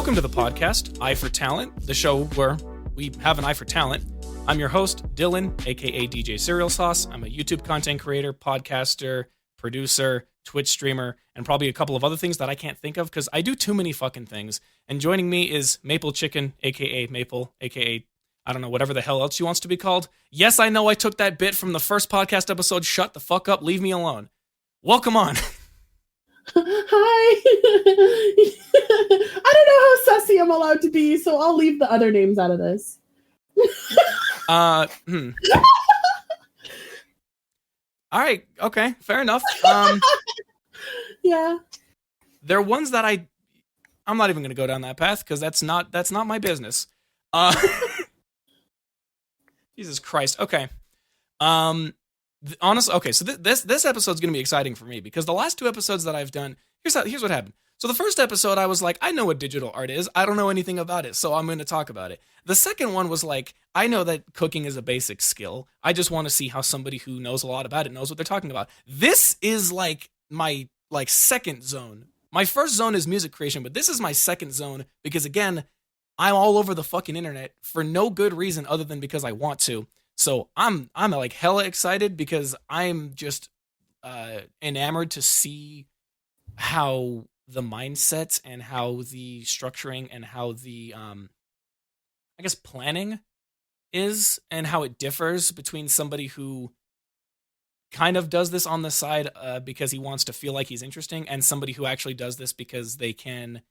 Welcome to the podcast, Eye for Talent, the show where we have an eye for talent. I'm your host, Dylan, aka DJ Cereal Sauce. I'm a YouTube content creator, podcaster, producer, Twitch streamer, and probably a couple of other things that I can't think of because I do too many fucking things. And joining me is Maple Chicken, aka Maple, aka I don't know, whatever the hell else she wants to be called. Yes, I know I took that bit from the first podcast episode. Shut the fuck up. Leave me alone. Welcome on. Hi. I don't know how sussy I'm allowed to be, so I'll leave the other names out of this. All right. Okay. Fair enough. Yeah. They're ones that I'm not even going to go down that path because that's not my business. Jesus Christ. Okay. Honestly, okay. So this episode's going to be exciting for me because the last two episodes that I've done, here's what happened. So the first episode, I was like, I know what digital art is. I don't know anything about it, so I'm going to talk about it. The second one was like, I know that cooking is a basic skill. I just want to see how somebody who knows a lot about it knows what they're talking about. This is like my second zone. My first zone is music creation, but this is my second zone because again, I'm all over the fucking internet for no good reason other than because I want to. So I'm like hella excited because I'm just enamored to see how the mindsets and how the structuring and how the I guess planning is and how it differs between somebody who kind of does this on the side because he wants to feel like he's interesting and somebody who actually does this because they can,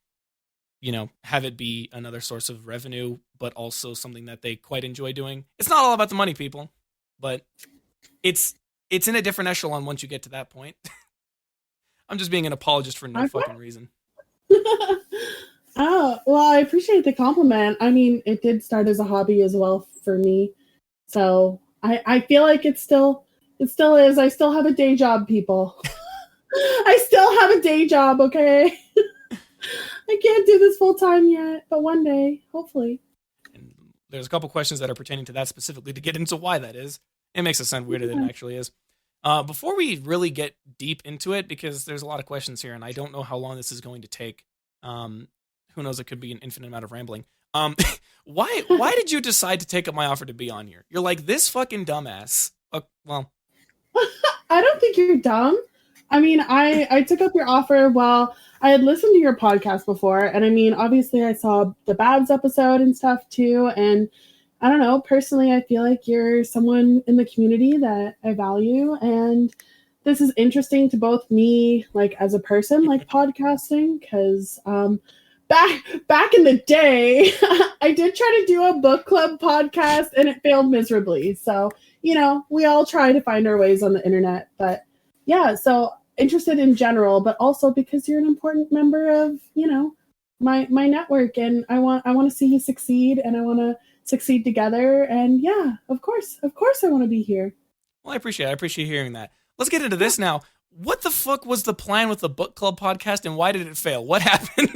you know, have it be another source of revenue, but also something that they quite enjoy doing. It's not all about the money, people, but it's in a different echelon once you get to that point. I'm just being an apologist for no fucking reason. Oh, well, I appreciate the compliment. I mean, it did start as a hobby as well for me. So I feel like it still is. I still have a day job, people. I still have a day job, okay? I can't do this full time yet, but one day, hopefully. And there's a couple questions that are pertaining to that specifically to get into why that is. It makes it sound weirder than it actually is. Before we really get deep into it, because there's a lot of questions here, and I don't know how long this is going to take. Who knows? It could be an infinite amount of rambling. Why did you decide to take up my offer to be on here? You're like this fucking dumbass. Well, I don't think you're dumb. I mean, I took up your offer while I had listened to your podcast before. And I mean, obviously I saw the Babs episode and stuff too. And I don't know, personally, I feel like you're someone in the community that I value. And this is interesting to both me, like as a person, like podcasting, because back in the day, I did try to do a book club podcast and it failed miserably. So, you know, we all try to find our ways on the internet, but yeah, so interested in general, but also because you're an important member of, you know, my network, and I want to see you succeed, and I want to succeed together. And yeah, of course, I want to be here. Well, I appreciate hearing that. Let's get into this now. What the fuck was the plan with the book club podcast, and why did it fail? What happened?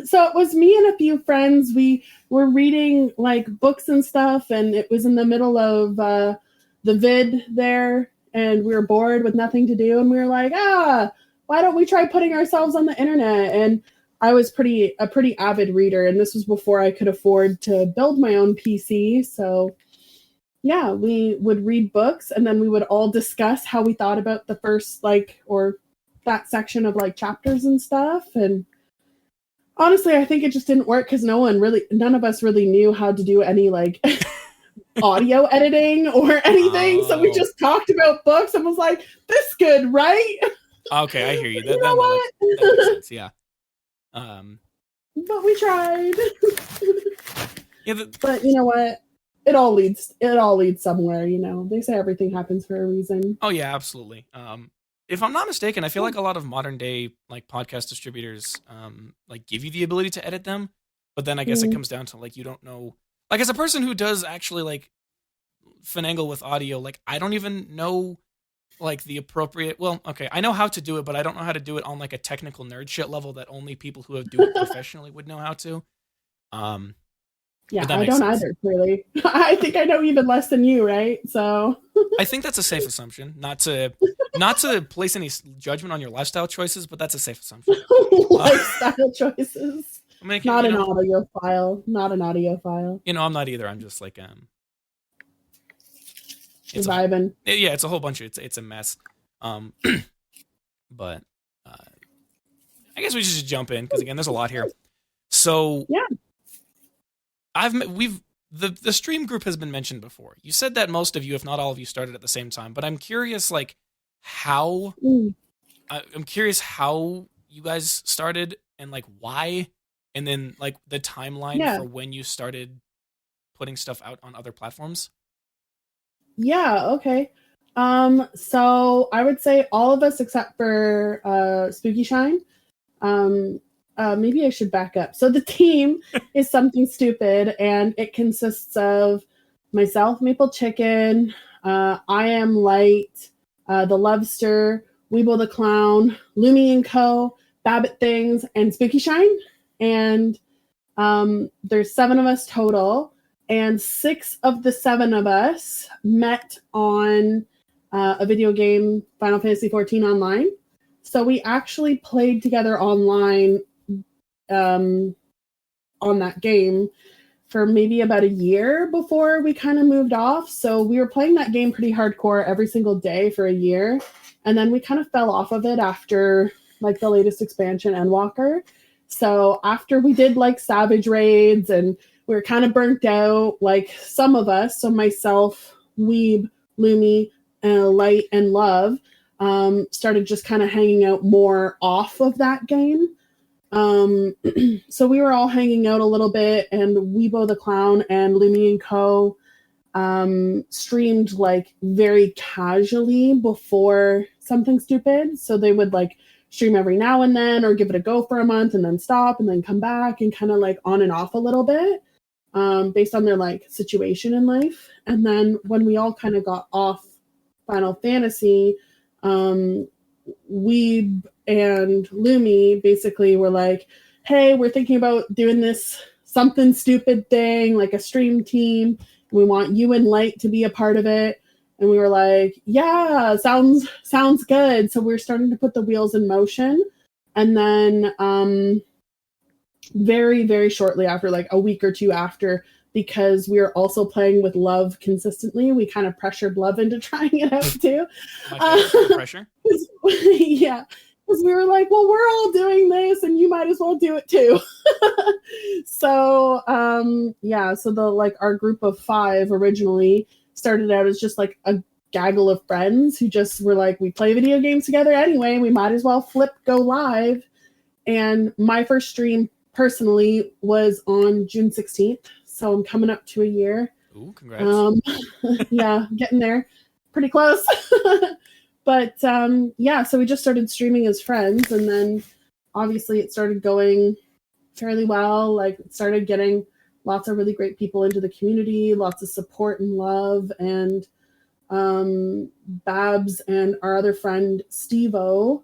So it was me and a few friends. We were reading like books and stuff, and it was in the middle of the vid there. And we were bored with nothing to do. And we were like, why don't we try putting ourselves on the internet? And I was a pretty avid reader. And this was before I could afford to build my own PC. So yeah, we would read books and then we would all discuss how we thought about the first, or that section of chapters and stuff. And honestly, I think it just didn't work because none of us really knew how to do any audio editing or anything. So we just talked about books and was like, this good, right? Okay, I hear you. You know what? That makes sense, yeah. But we tried. Yeah, but you know what? It all leads somewhere, you know. They say everything happens for a reason. Oh yeah, absolutely. If I'm not mistaken, I feel like a lot of modern day podcast distributors give you the ability to edit them, but then I guess it comes down to you don't know. As a person who does actually finagle with audio, I don't even know the appropriate. Well, okay, I know how to do it, but I don't know how to do it on a technical nerd shit level that only people who do it professionally would know how to. Yeah, I don't either. Really, I think I know even less than you, right? So. I think that's a safe assumption. Not to place any judgment on your lifestyle choices, but that's a safe assumption. Lifestyle choices. I mean, Not an audiophile. Not an audiophile. I'm not either. I'm just like vibing. Yeah, it's a whole bunch of it's a mess. But I guess we should just jump in because again, there's a lot here. So yeah, the stream group has been mentioned before. You said that most of you, if not all of you, started at the same time. But I'm curious, like how. I'm curious how you guys started and like why, and then like the timeline for when you started putting stuff out on other platforms. Yeah. Okay. So I would say all of us except for Spooky Shine. Maybe I should back up. So the team is Something Stupid, and it consists of myself, Maple Chicken, I Am Light, the Lovester, Weeble the Clown, Lumi and Co, Babbitt Things, and Spooky Shine. And there's 7 of us total, and 6 of the 7 of us met on a video game, Final Fantasy XIV Online. So we actually played together online on that game for maybe about a year before we kind of moved off. So we were playing that game pretty hardcore every single day for a year. And then we kind of fell off of it after like the latest expansion, Endwalker. So after we did like Savage Raids and we were kind of burnt out, like some of us, so myself, Weeb, Lumi, Light, and Love, started just kind of hanging out more off of that game. So we were all hanging out a little bit, and Weebo the Clown and Lumi and Co streamed like very casually before Something Stupid. So they would like stream every now and then or give it a go for a month and then stop and then come back and kind of like on and off a little bit based on their like situation in life. And then when we all kind of got off Final Fantasy, Weeb and Lumi basically were like, hey, we're thinking about doing this Something Stupid thing, like a stream team. We want you and Light to be a part of it. And we were like, yeah, sounds good. So we're starting to put the wheels in motion. And then very, very shortly after, like a week or two after, because we were also playing with Love consistently, we kind of pressured Love into trying it out too. Pressure? Yeah. Because we were like, well, we're all doing this and you might as well do it too. So, so the like our group of 5 originally started out as just like a gaggle of friends who just were like, we play video games together anyway, we might as well go live. And my first stream personally was on June 16th. So I'm coming up to a year. Ooh, congrats. Yeah, getting there. Pretty close. But so we just started streaming as friends, and then obviously it started going fairly well. Like it started getting lots of really great people into the community, lots of support and love, and Babs and our other friend Steve-O,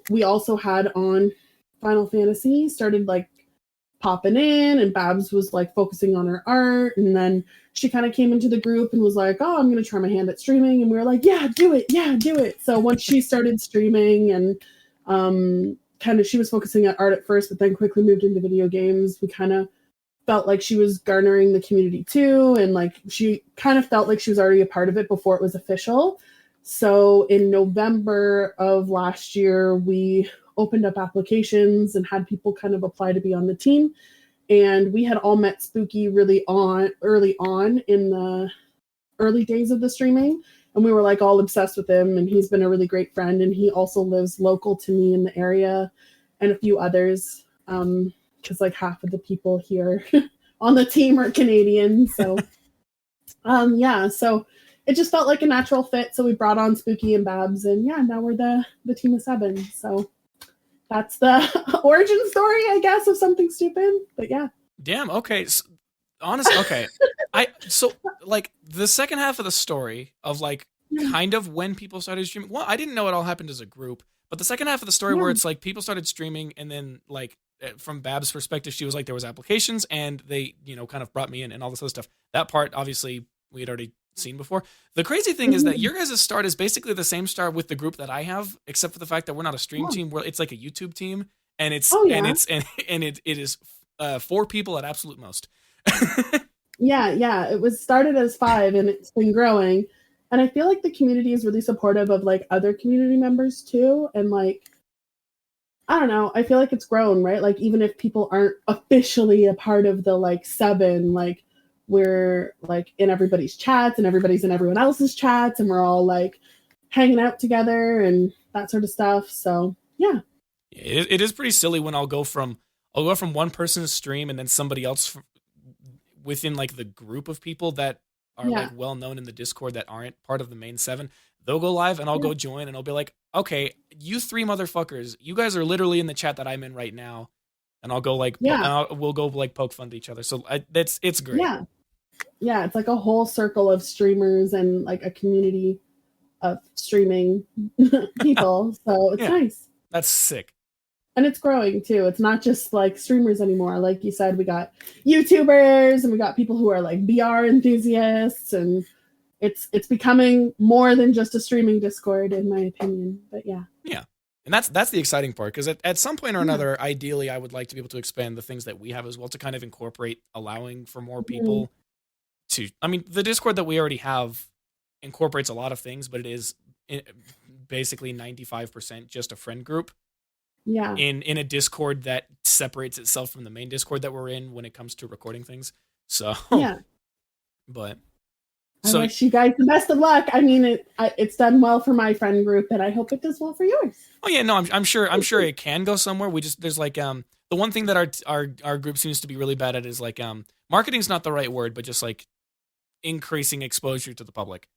we also had on Final Fantasy, started like popping in, and Babs was like focusing on her art, and then she kind of came into the group and was like, oh, I'm going to try my hand at streaming. And we were like, yeah, do it. So once she started streaming and she was focusing on art at first, but then quickly moved into video games, we kind of felt like she was garnering the community too. And like, she kind of felt like she was already a part of it before it was official. So in November of last year, we opened up applications and had people kind of apply to be on the team. And we had all met Spooky early on in the early days of the streaming. And we were like all obsessed with him. And he's been a really great friend. And he also lives local to me in the area and a few others. Because like half of the people here on the team are Canadian. So, so it just felt like a natural fit. So we brought on Spooky and Babs. And now we're the team of 7. So that's the origin story, I guess, of Something Stupid. But yeah. Damn. Okay. So, honestly, okay. So like the second half of the story of like kind of when people started streaming. Well, I didn't know it all happened as a group, but the second half of the story where it's like people started streaming, and then like from Bab's perspective, she was like there was applications and they kind of brought me in and all this other stuff. That part obviously we had already seen before. The crazy thing is that your guys' start is basically the same start with the group that I have, except for the fact that we're not a stream team. It's like a YouTube team, and it is 4 people at absolute most. Yeah. It was started as 5, and it's been growing. And I feel like the community is really supportive of like other community members too. And like, I don't know, I feel like it's grown, right? Like even if people aren't officially a part of the like 7, like we're like in everybody's chats and everybody's in everyone else's chats, and we're all like hanging out together and that sort of stuff. So yeah. It is pretty silly when I'll go from one person's stream and then somebody else within like the group of people that are like well known in the Discord that aren't part of the main 7. They'll go live and I'll go join and I'll be like, okay, you 3 motherfuckers, you guys are literally in the chat that I'm in right now, and I'll go like we'll go like poke fun to each other. So it's great. Yeah, it's like a whole circle of streamers and like a community of streaming people. So it's nice. That's sick. And it's growing too. It's not just like streamers anymore. Like you said, we got YouTubers and we got people who are like VR enthusiasts, and it's becoming more than just a streaming Discord, in my opinion. But yeah. And that's the exciting part, because at some point or another, ideally, I would like to be able to expand the things that we have as well, to kind of incorporate allowing for more people to. I mean, the Discord that we already have incorporates a lot of things, but it is basically 95% just a friend group. Yeah. In a Discord that separates itself from the main Discord that we're in when it comes to recording things. So but I wish you guys the best of luck. I mean, it's done well for my friend group, and I hope it does well for yours. Oh yeah, no, I'm sure it can go somewhere. There's like the one thing that our group seems to be really bad at is like marketing's not the right word, but just like increasing exposure to the public.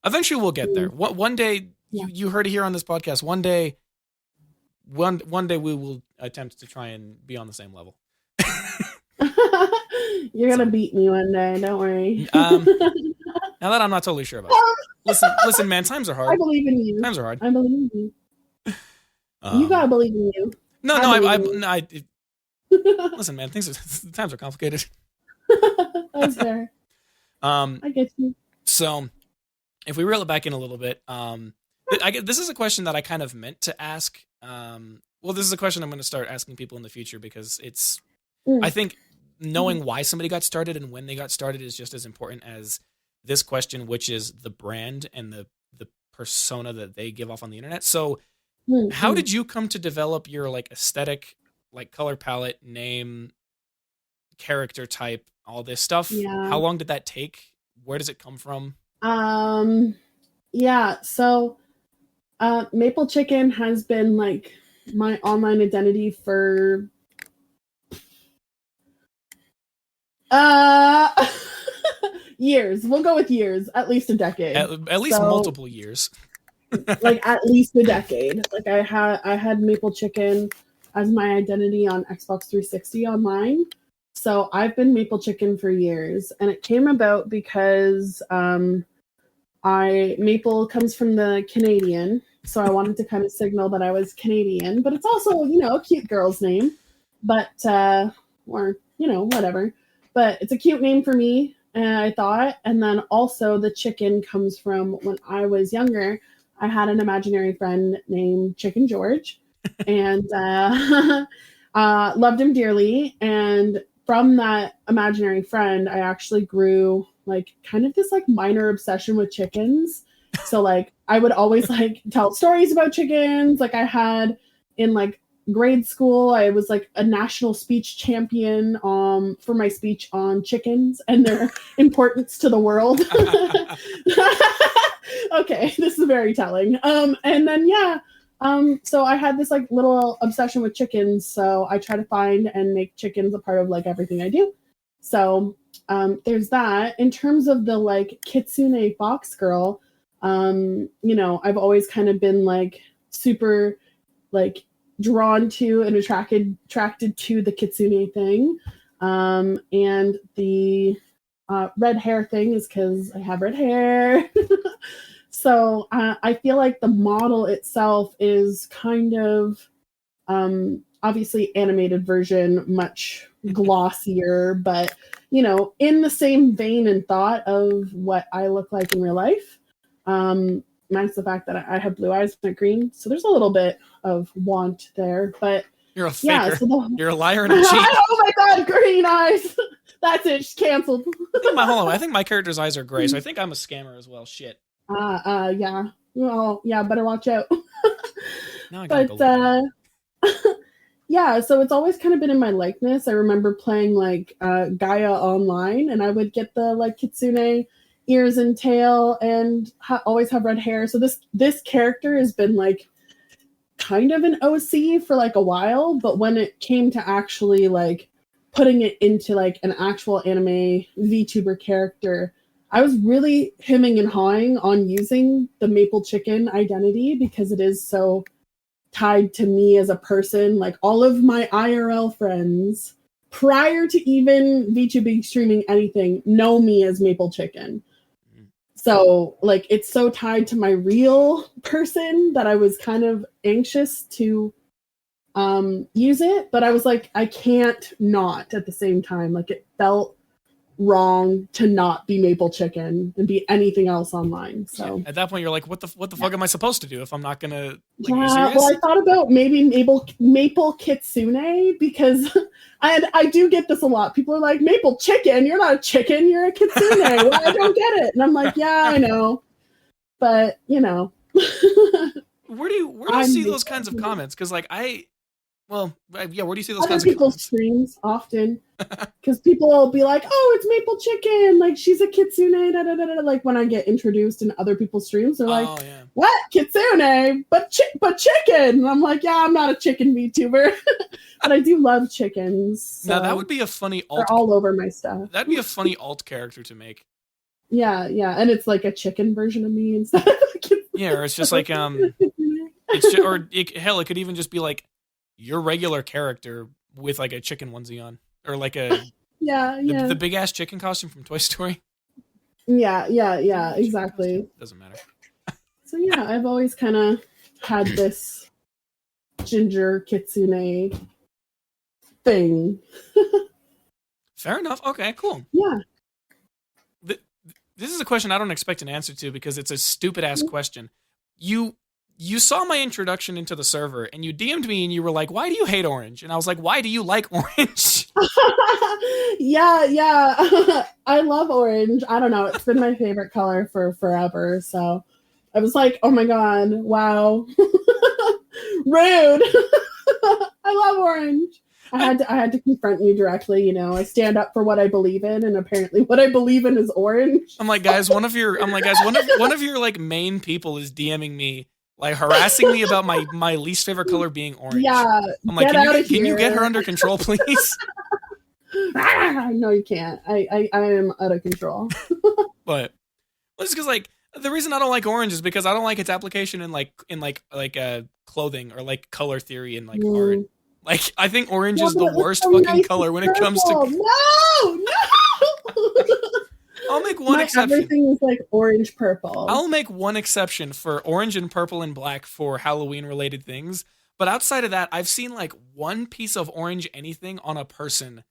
Eventually we'll get there. One day you heard it here on this podcast. One day we will attempt to try and be on the same level. You're gonna beat me one day, don't worry. Now that I'm not totally sure about it. Listen, man, times are hard. I believe in you. Times are hard. I believe in you. You gotta believe in you. Listen, man, times are complicated. That's fair. I get you. So, if we reel it back in a little bit, this is a question that I kind of meant to ask. Well, this is a question I'm going to start asking people in the future, because it's, I think knowing why somebody got started and when they got started is just as important as this question, which is the brand and the persona that they give off on the internet. So how did you come to develop your like aesthetic, like color palette, name, character type, all this stuff? Yeah. How long did that take? Where does it come from? So Maple Chicken has been like my online identity for years. We'll go with years, at least a decade. At least multiple years. Like at least a decade. Like I had Maple Chicken as my identity on Xbox 360 online. So I've been Maple Chicken for years, and it came about because Maple comes from the Canadian, so I wanted to kind of signal that I was Canadian, but it's also, a cute girl's name, but whatever. But it's a cute name for me, I thought. And then also the chicken comes from when I was younger. I had an imaginary friend named Chicken George, and loved him dearly. And from that imaginary friend, I actually grew like kind of this like minor obsession with chickens. So like I would always like tell stories about chickens. Like I had in like grade school, I was like a national speech champion for my speech on chickens and their importance to the world. Okay, this is very telling. And then so I had this like little obsession with chickens. So I try to find and make chickens a part of like everything I do. So there's that. In terms of the like Kitsune Fox Girl, I've always kind of been like super like drawn to and attracted to the Kitsune thing. And the red hair thing is because I have red hair. So I feel like the model itself is kind of obviously animated version, much glossier, but in the same vein and thought of what I look like in real life. Minus the fact that I have blue eyes, not green, so there's a little bit of want there. But you're a faker. So you're a liar and a cheat. Oh my god, green eyes! That's it. She's canceled. I think my character's eyes are gray, so I think I'm a scammer as well. Shit. Yeah. Well, yeah. Better watch out. Now I gotta yeah, so it's always kind of been in my likeness. I remember playing like Gaia online, and I would get the like kitsune ears and tail, and always have red hair. So this character has been like kind of an OC for like a while, but when it came to actually like putting it into like an actual anime VTuber character, I was really hemming and hawing on using the Maple Chicken identity because it is so tied to me as a person. Like all of my IRL friends, prior to even VTubing streaming anything, know me as Maple Chicken. So like it's so tied to my real person that I was kind of anxious to use it, but I was like, I can't not at the same time. Like it felt wrong to not be Maple Chicken and be anything else online. So at that point you're like, what the fuck am I supposed to do if I'm not gonna like, well, I thought about maybe Maple Kitsune, because I do get this a lot. People are like, Maple Chicken, you're not a chicken, you're a kitsune. Well, I don't get it. And I'm like, yeah, I know. But where do you see those kinds of comments? Because like where do you see those other kinds of people's streams often? Because people will be like, "Oh, it's Maple Chicken, like she's a kitsune." Da, da, da, da. Like when I get introduced in other people's streams, they're like, "What kitsune? But chicken?" And I'm like, "Yeah, I'm not a chicken VTuber, but I do love chickens." So now that would be a funny alt. They're all over my stuff. That'd be a funny alt character to make. Yeah, and it's like a chicken version of me instead of a kitsune. Yeah, or it's just like hell, it could even just be like your regular character with like a chicken onesie on, or like a the big ass chicken costume from Toy Story. Yeah, exactly. Doesn't matter. So yeah, I've always kind of had this ginger kitsune thing. Fair enough. Okay, cool. Yeah. This is a question I don't expect an answer to because it's a stupid ass question. You saw my introduction into the server and you DM'd me and you were like, "Why do you hate orange?" And I was like, "Why do you like orange?" Yeah. I love orange. I don't know. It's been my favorite color for forever. So I was like, "Oh my god, wow, rude." I love orange. I had to confront you directly. I stand up for what I believe in, and apparently, what I believe in is orange. I'm like, guys, one of your like main people is DMing me, like harassing me about my least favorite color being orange. Yeah. I'm like, can you get her under control, please? No, you can't. I am out of control. But it's because like the reason I don't like orange is because I don't like its application in clothing or like color theory and like art. Like I think orange is the worst fucking color when it comes to. No. I'll make one exception. Everything is like orange purple. I'll make one exception for orange and purple and black for Halloween related things. But outside of that, I've seen like one piece of orange anything on a person,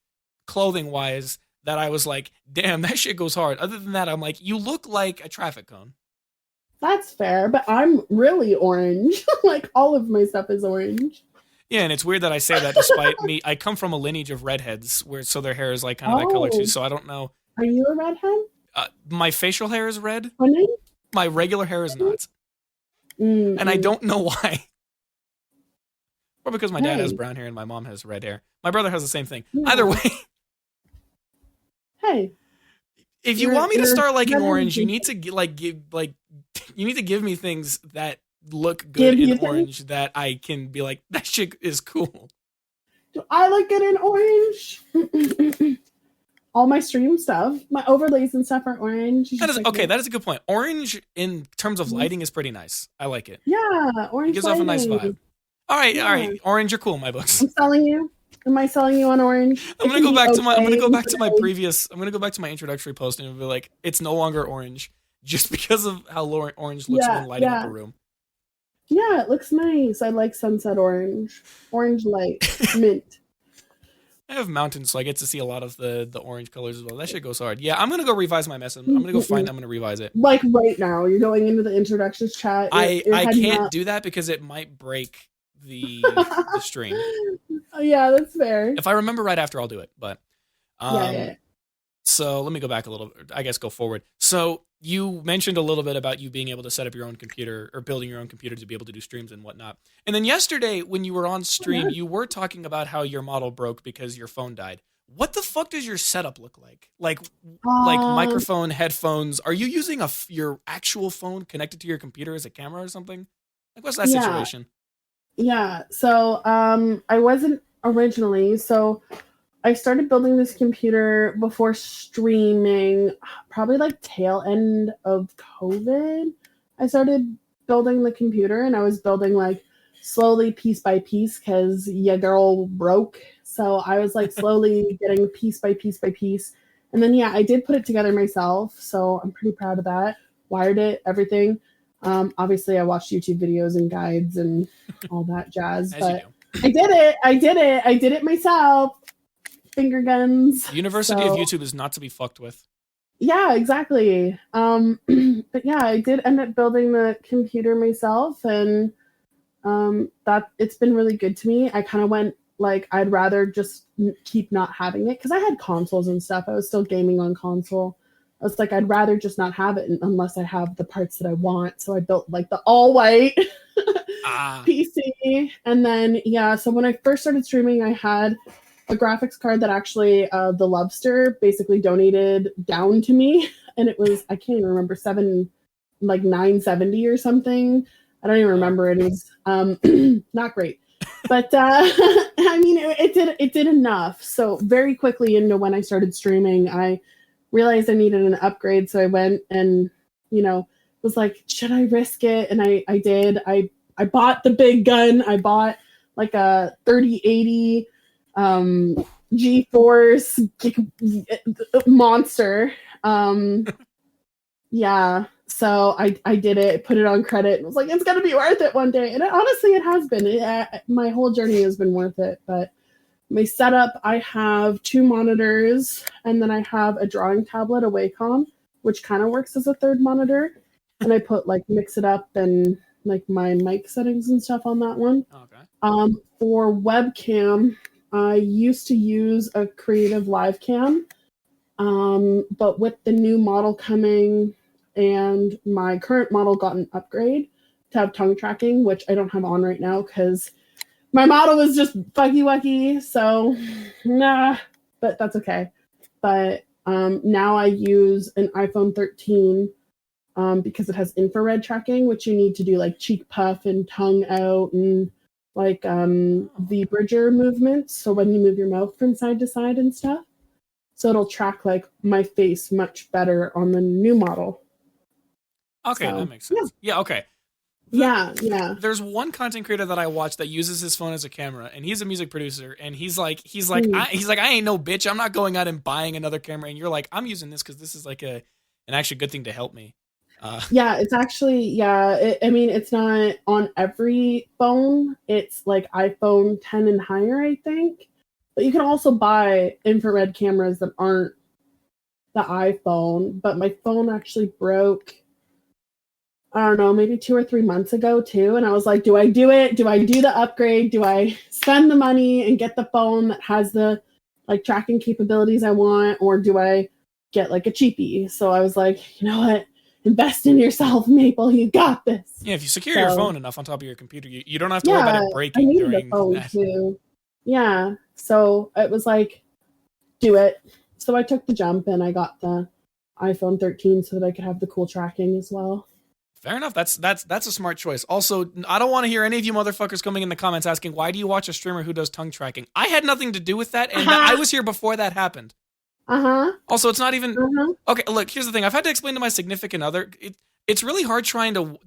clothing wise, that I was like, damn, that shit goes hard. Other than that, I'm like, you look like a traffic cone. That's fair, but I'm really orange. Like all of my stuff is orange. Yeah, and it's weird that I say that despite me. I come from a lineage of redheads, so their hair is like kind of that color too. So I don't know. Are you a redhead? My facial hair is red. Honey? My regular hair is not. And I don't know why. Or because my dad has brown hair and my mom has red hair. My brother has the same thing. Yeah. Either way. Hey. If you want me to start liking orange, you need to give me things that look good in orange that I can be like, that shit is cool. Do I look good in orange? All my stream stuff, my overlays and stuff are orange. That is a good point. Orange in terms of lighting is pretty nice. I like it. Yeah, orange. It gives off a nice vibe. All right. Orange, you're cool in my books. I'm selling you. Am I selling you on orange? I'm gonna go back to my introductory post and be like, it's no longer orange just because of how orange looks when lighting up a room. Yeah, it looks nice. I like sunset orange, orange light, mint. I have mountains, so I get to see a lot of the orange colors as well. That shit goes hard. Yeah, I'm gonna go revise my mess. I'm gonna go find. Mm-mm. I'm gonna revise it. Like right now, you're going into the introductions chat. You're I heading can't up. do that because it might break the stream. Yeah, that's fair. If I remember right after, I'll do it. But Yeah, yeah, um, so let me go back a little. I guess go forward. So you mentioned a little bit about you being able to set up your own computer or building your own computer to be able to do streams and whatnot. And then yesterday, when you were on stream, yeah. you were talking about how your model broke because your phone died. What the fuck does your setup look like? Like Um, microphone, headphones. Are you using your actual phone connected to your computer as a camera or something? Like what's that yeah, situation? yeah. So, I wasn't originally. So, I started building this computer before streaming, probably like tail end of COVID. I started building the computer, and I was building like slowly piece by piece because yeah, girl broke. So I was like slowly getting piece by piece by piece. And then yeah, I did put it together myself. So I'm pretty proud of that. Wired it, everything. Obviously, I watched YouTube videos and guides and all that jazz, As you do. but I did it. I did it. I did it myself. Finger guns. The University of So YouTube is not to be fucked with. yeah, exactly. But yeah, I did end up building the computer myself, and that it's been really good to me. I kind of went like I'd rather just keep not having it because I had consoles and stuff. I was still gaming on console. I was like, I'd rather just not have it unless I have the parts that I want. So I built like the all white Ah, PC. And then, yeah, so when I first started streaming, I had a graphics card that actually the Lobster basically donated down to me. And it was, I can't even remember, 970 or something. I don't even oh. remember. It was not great. But I mean, it did enough. So very quickly into when I started streaming, I realized I needed an upgrade. So I went and, was like, should I risk it? And I did. I bought the big gun. I bought like a 3080 GeForce monster. Yeah. So I did it, put it on credit, and was like, it's gonna be worth it one day. And honestly, it has been. My whole journey has been worth it. But my setup, I have two monitors, and then I have a drawing tablet, a Wacom, which kind of works as a third monitor. And I put like mix it up and like my mic settings and stuff on that one. Okay. For webcam, I used to use a Creative Live Cam, but with the new model coming and my current model got an upgrade to have tongue tracking, which I don't have on right now because my model was just fucky wucky. So, nah, but that's okay. But now I use an iPhone 13 because it has infrared tracking, which you need to do like cheek puff and tongue out and like the bridger movements. So when you move your mouth from side to side and stuff. So it'll track like my face much better on the new model. Okay, that So makes yeah, sense. Yeah, okay. yeah. There's one content creator that I watch that uses his phone as a camera, and he's a music producer, and he's like, Mm. I ain't no bitch. I'm not going out and buying another camera. And you're like, I'm using this because this is like an actually good thing to help me. Yeah, it's actually I mean, it's not on every phone. It's like iPhone 10 and higher, I think. But you can also buy infrared cameras that aren't the iPhone. But my phone actually broke, I don't know, maybe 2 or 3 months ago too. And I was like, do I do it? Do I do the upgrade? Do I spend the money and get the phone that has the like tracking capabilities I want? Or do I get like a cheapie? So I was like, you know what? Invest in yourself, Maple. You got this. Yeah, if you secure your So phone enough on top of your computer, you don't have to worry about yeah, it I breaking needed a during phone that. too. Yeah. So it was like, do it. So I took the jump and I got the iPhone 13 so that I could have the cool tracking as well. Fair enough. That's a smart choice. Also, I don't want to hear any of you motherfuckers coming in the comments asking why do you watch a streamer who does tongue tracking. I had nothing to do with that, and I was here before that happened. Uh-huh. Also, it's not even Uh-huh. okay. Look, here's the thing. I've had to explain to my significant other. It's really hard trying to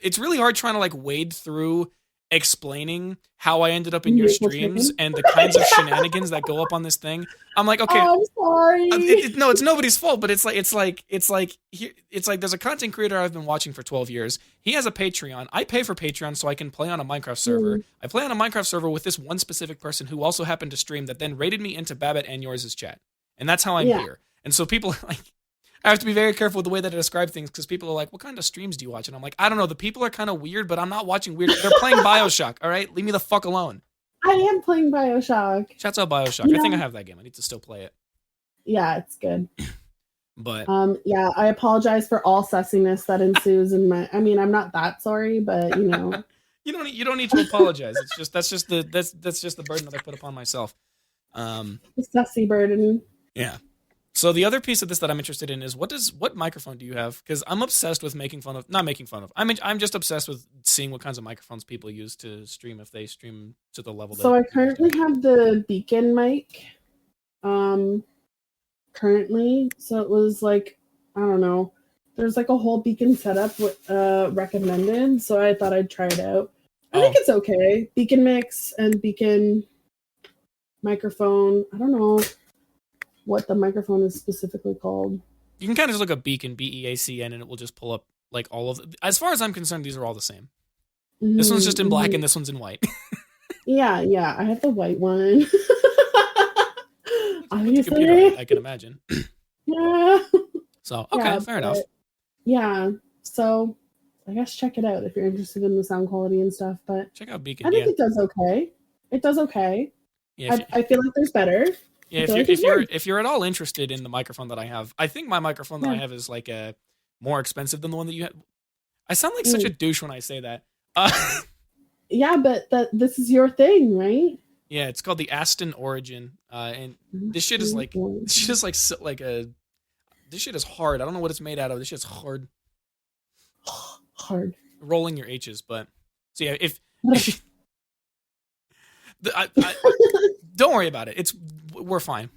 it's really hard trying to like wade through explaining how I ended up in your Maple streams chicken. and the kinds of shenanigans that go up on this thing. I'm like, okay, Oh, I'm sorry. no, it's nobody's fault, but it's like there's a content creator I've been watching for 12 years. He has a Patreon. I pay for Patreon so I can play on a Minecraft server. I play on a Minecraft server with this one specific person who also happened to stream that then raided me into Babbitt and yours' chat. And that's how I'm here. And so people are like, I have to be very careful with the way that I describe things because people are like, what kind of streams do you watch? And I'm like, I don't know. The people are kind of weird, but I'm not watching weird. They're playing Bioshock, all right? Leave me the fuck alone. I am playing Bioshock. Shouts out Bioshock. I think I have that game. I need to still play it. Yeah, it's good. But yeah, I apologize for all sussiness that ensues in my. I mean, I'm not that sorry, but you know, you don't need to apologize. It's just that's just the burden that I put upon myself. The sussy burden. Yeah. So the other piece of this that I'm interested in is what microphone do you have? Because I'm obsessed with not making fun of. I'm just obsessed with seeing what kinds of microphones people use to stream if they stream to the level. So I currently have the Beacon mic. Currently, so it was like, I don't know, there's like a whole Beacon setup recommended, so I thought I'd try it out. I think it's okay. Beacon mix and Beacon microphone. I don't know what the microphone is specifically called. You can kind of just look up Beacon, BEACN, and it will just pull up like all of. As far as I'm concerned, these are all the same. Mm-hmm, this one's just in black and this one's in white. Yeah, I have the white one. Obviously, computer, I can imagine. Yeah. So okay, fair enough. Yeah, so I guess check it out if you're interested in the sound quality and stuff. But check out Beacon. I think it does okay. It does okay. Yeah, I feel like there's better. Yeah, if you're at all interested in the microphone that I have, I think my microphone that I have is like a more expensive than the one that you have. I sound like such a douche when I say that. Yeah, but this is your thing, right? Yeah, it's called the Aston Origin, and this shit is like this shit is hard. I don't know what it's made out of. This shit's hard. Hard. Rolling your H's, but so yeah, if don't worry about it. We're fine.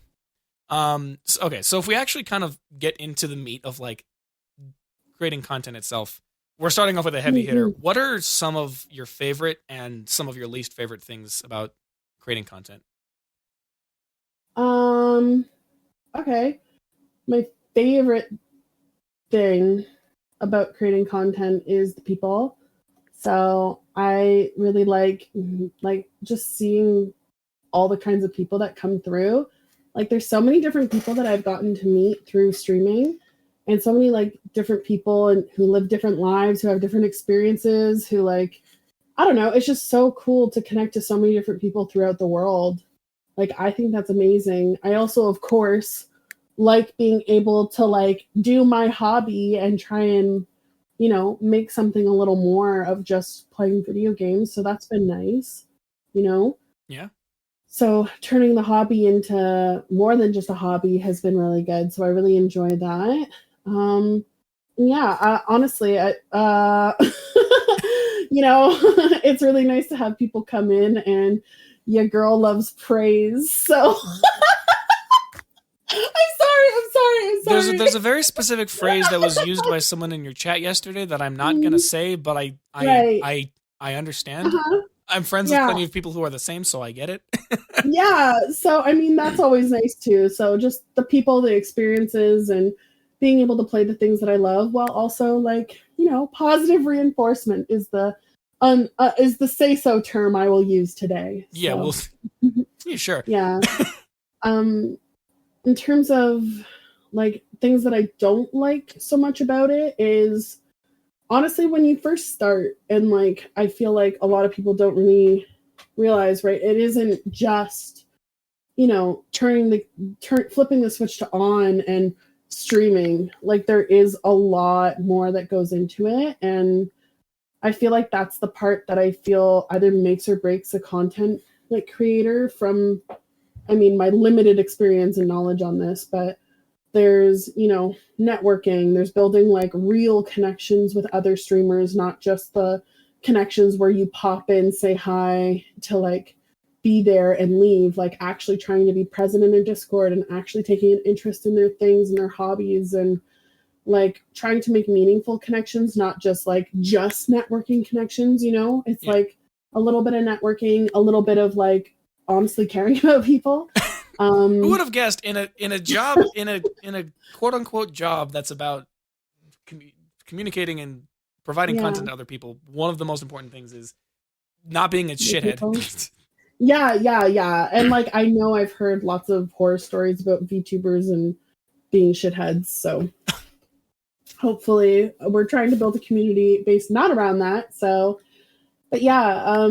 So if we actually kind of get into the meat of like creating content itself, we're starting off with a heavy hitter. What are some of your favorite and some of your least favorite things about creating content? Okay. My favorite thing about creating content is the people. So I really like just seeing all the kinds of people that come through. Like there's so many different people that I've gotten to meet through streaming, and so many like different people and who live different lives, who have different experiences, who like, I don't know, it's just so cool to connect to so many different people throughout the world. Like I think that's amazing. I also, of course, like being able to like do my hobby and try and, you know, make something a little more of just playing video games. So that's been nice, you know? Yeah. So turning the hobby into more than just a hobby has been really good. So I really enjoy that. Honestly, you know, it's really nice to have people come in, and your girl loves praise. So I'm sorry. There's a very specific phrase that was used by someone in your chat yesterday that I'm not gonna say, but I understand. Uh-huh. I'm friends with plenty of people who are the same, so I get it. Yeah, so I mean that's always nice too. So just the people, the experiences, and being able to play the things that I love, while also like, you know, positive reinforcement is the say so term I will use today. Yeah, so. well, yeah, sure. Yeah. In terms of like things that I don't like so much about it is honestly when you first start, and like I feel like a lot of people don't really realize, right? It isn't just, you know, flipping the switch to on and streaming. Like there is a lot more that goes into it, and I feel like that's the part that I feel either makes or breaks a content like creator from, I mean, my limited experience and knowledge on this, but there's, you know, networking, there's building like real connections with other streamers, not just the connections where you pop in, say hi to like be there and leave, like actually trying to be present in their Discord and actually taking an interest in their things and their hobbies, and like trying to make meaningful connections, not just like just networking connections, you know? It's like a little bit of networking, a little bit of like honestly caring about people. Who would have guessed in a job in a quote unquote job that's about communicating and providing content to other people, one of the most important things is not being a shithead. Yeah. And like I know I've heard lots of horror stories about VTubers and being shitheads, so hopefully we're trying to build a community based not around that. So but yeah,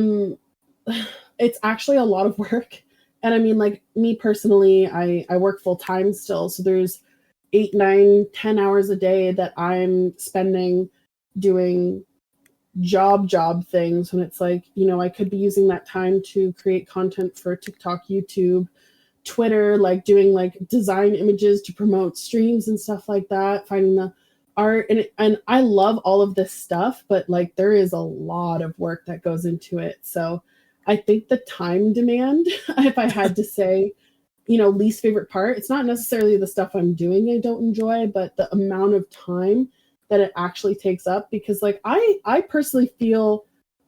it's actually a lot of work. And I mean, like me personally, I work full time still. So there's 8, 9, 10 hours a day that I'm spending doing job things when it's like, you know, I could be using that time to create content for TikTok, YouTube, Twitter, like doing like design images to promote streams and stuff like that, finding the art. And I love all of this stuff, but like there is a lot of work that goes into it. So I think the time demand, if I had to say, you know, least favorite part, it's not necessarily the stuff I'm doing I don't enjoy, but the amount of time that it actually takes up. Because like I personally feel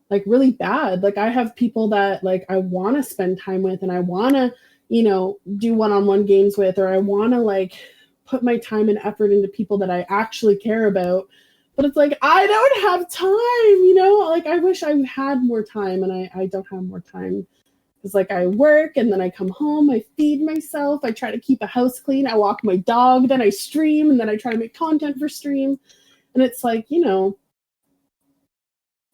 like really bad. Like I have people that like I want to spend time with and I want to, you know, do one-on-one games with, or I want to like put my time and effort into people that I actually care about. But it's like, I don't have time, you know, like I wish I had more time, and I don't have more time. It's like I work and then I come home, I feed myself, I try to keep a house clean, I walk my dog, then I stream, and then I try to make content for stream. And it's like, you know,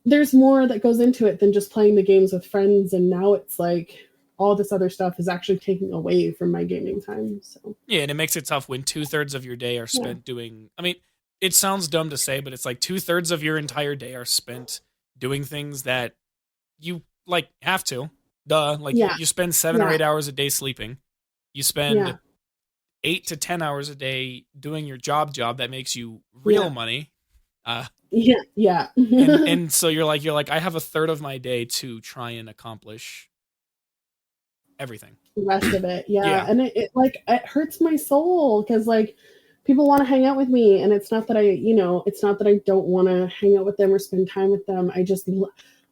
there's more that goes into it than just playing the games with friends. And now it's like all this other stuff is actually taking away from my gaming time. So yeah, and it makes it tough when 2/3 of your day are spent doing, I mean, it sounds dumb to say, but it's like 2/3 of your entire day are spent doing things that you like have to. Duh. Like you spend 7 or 8 hours a day sleeping. You spend 8 to 10 hours a day doing your job that makes you real money. And so you're like, I have 1/3 of my day to try and accomplish everything. The rest of it. And it like, it hurts my soul because like people want to hang out with me, and it's not that it's not that I don't want to hang out with them or spend time with them.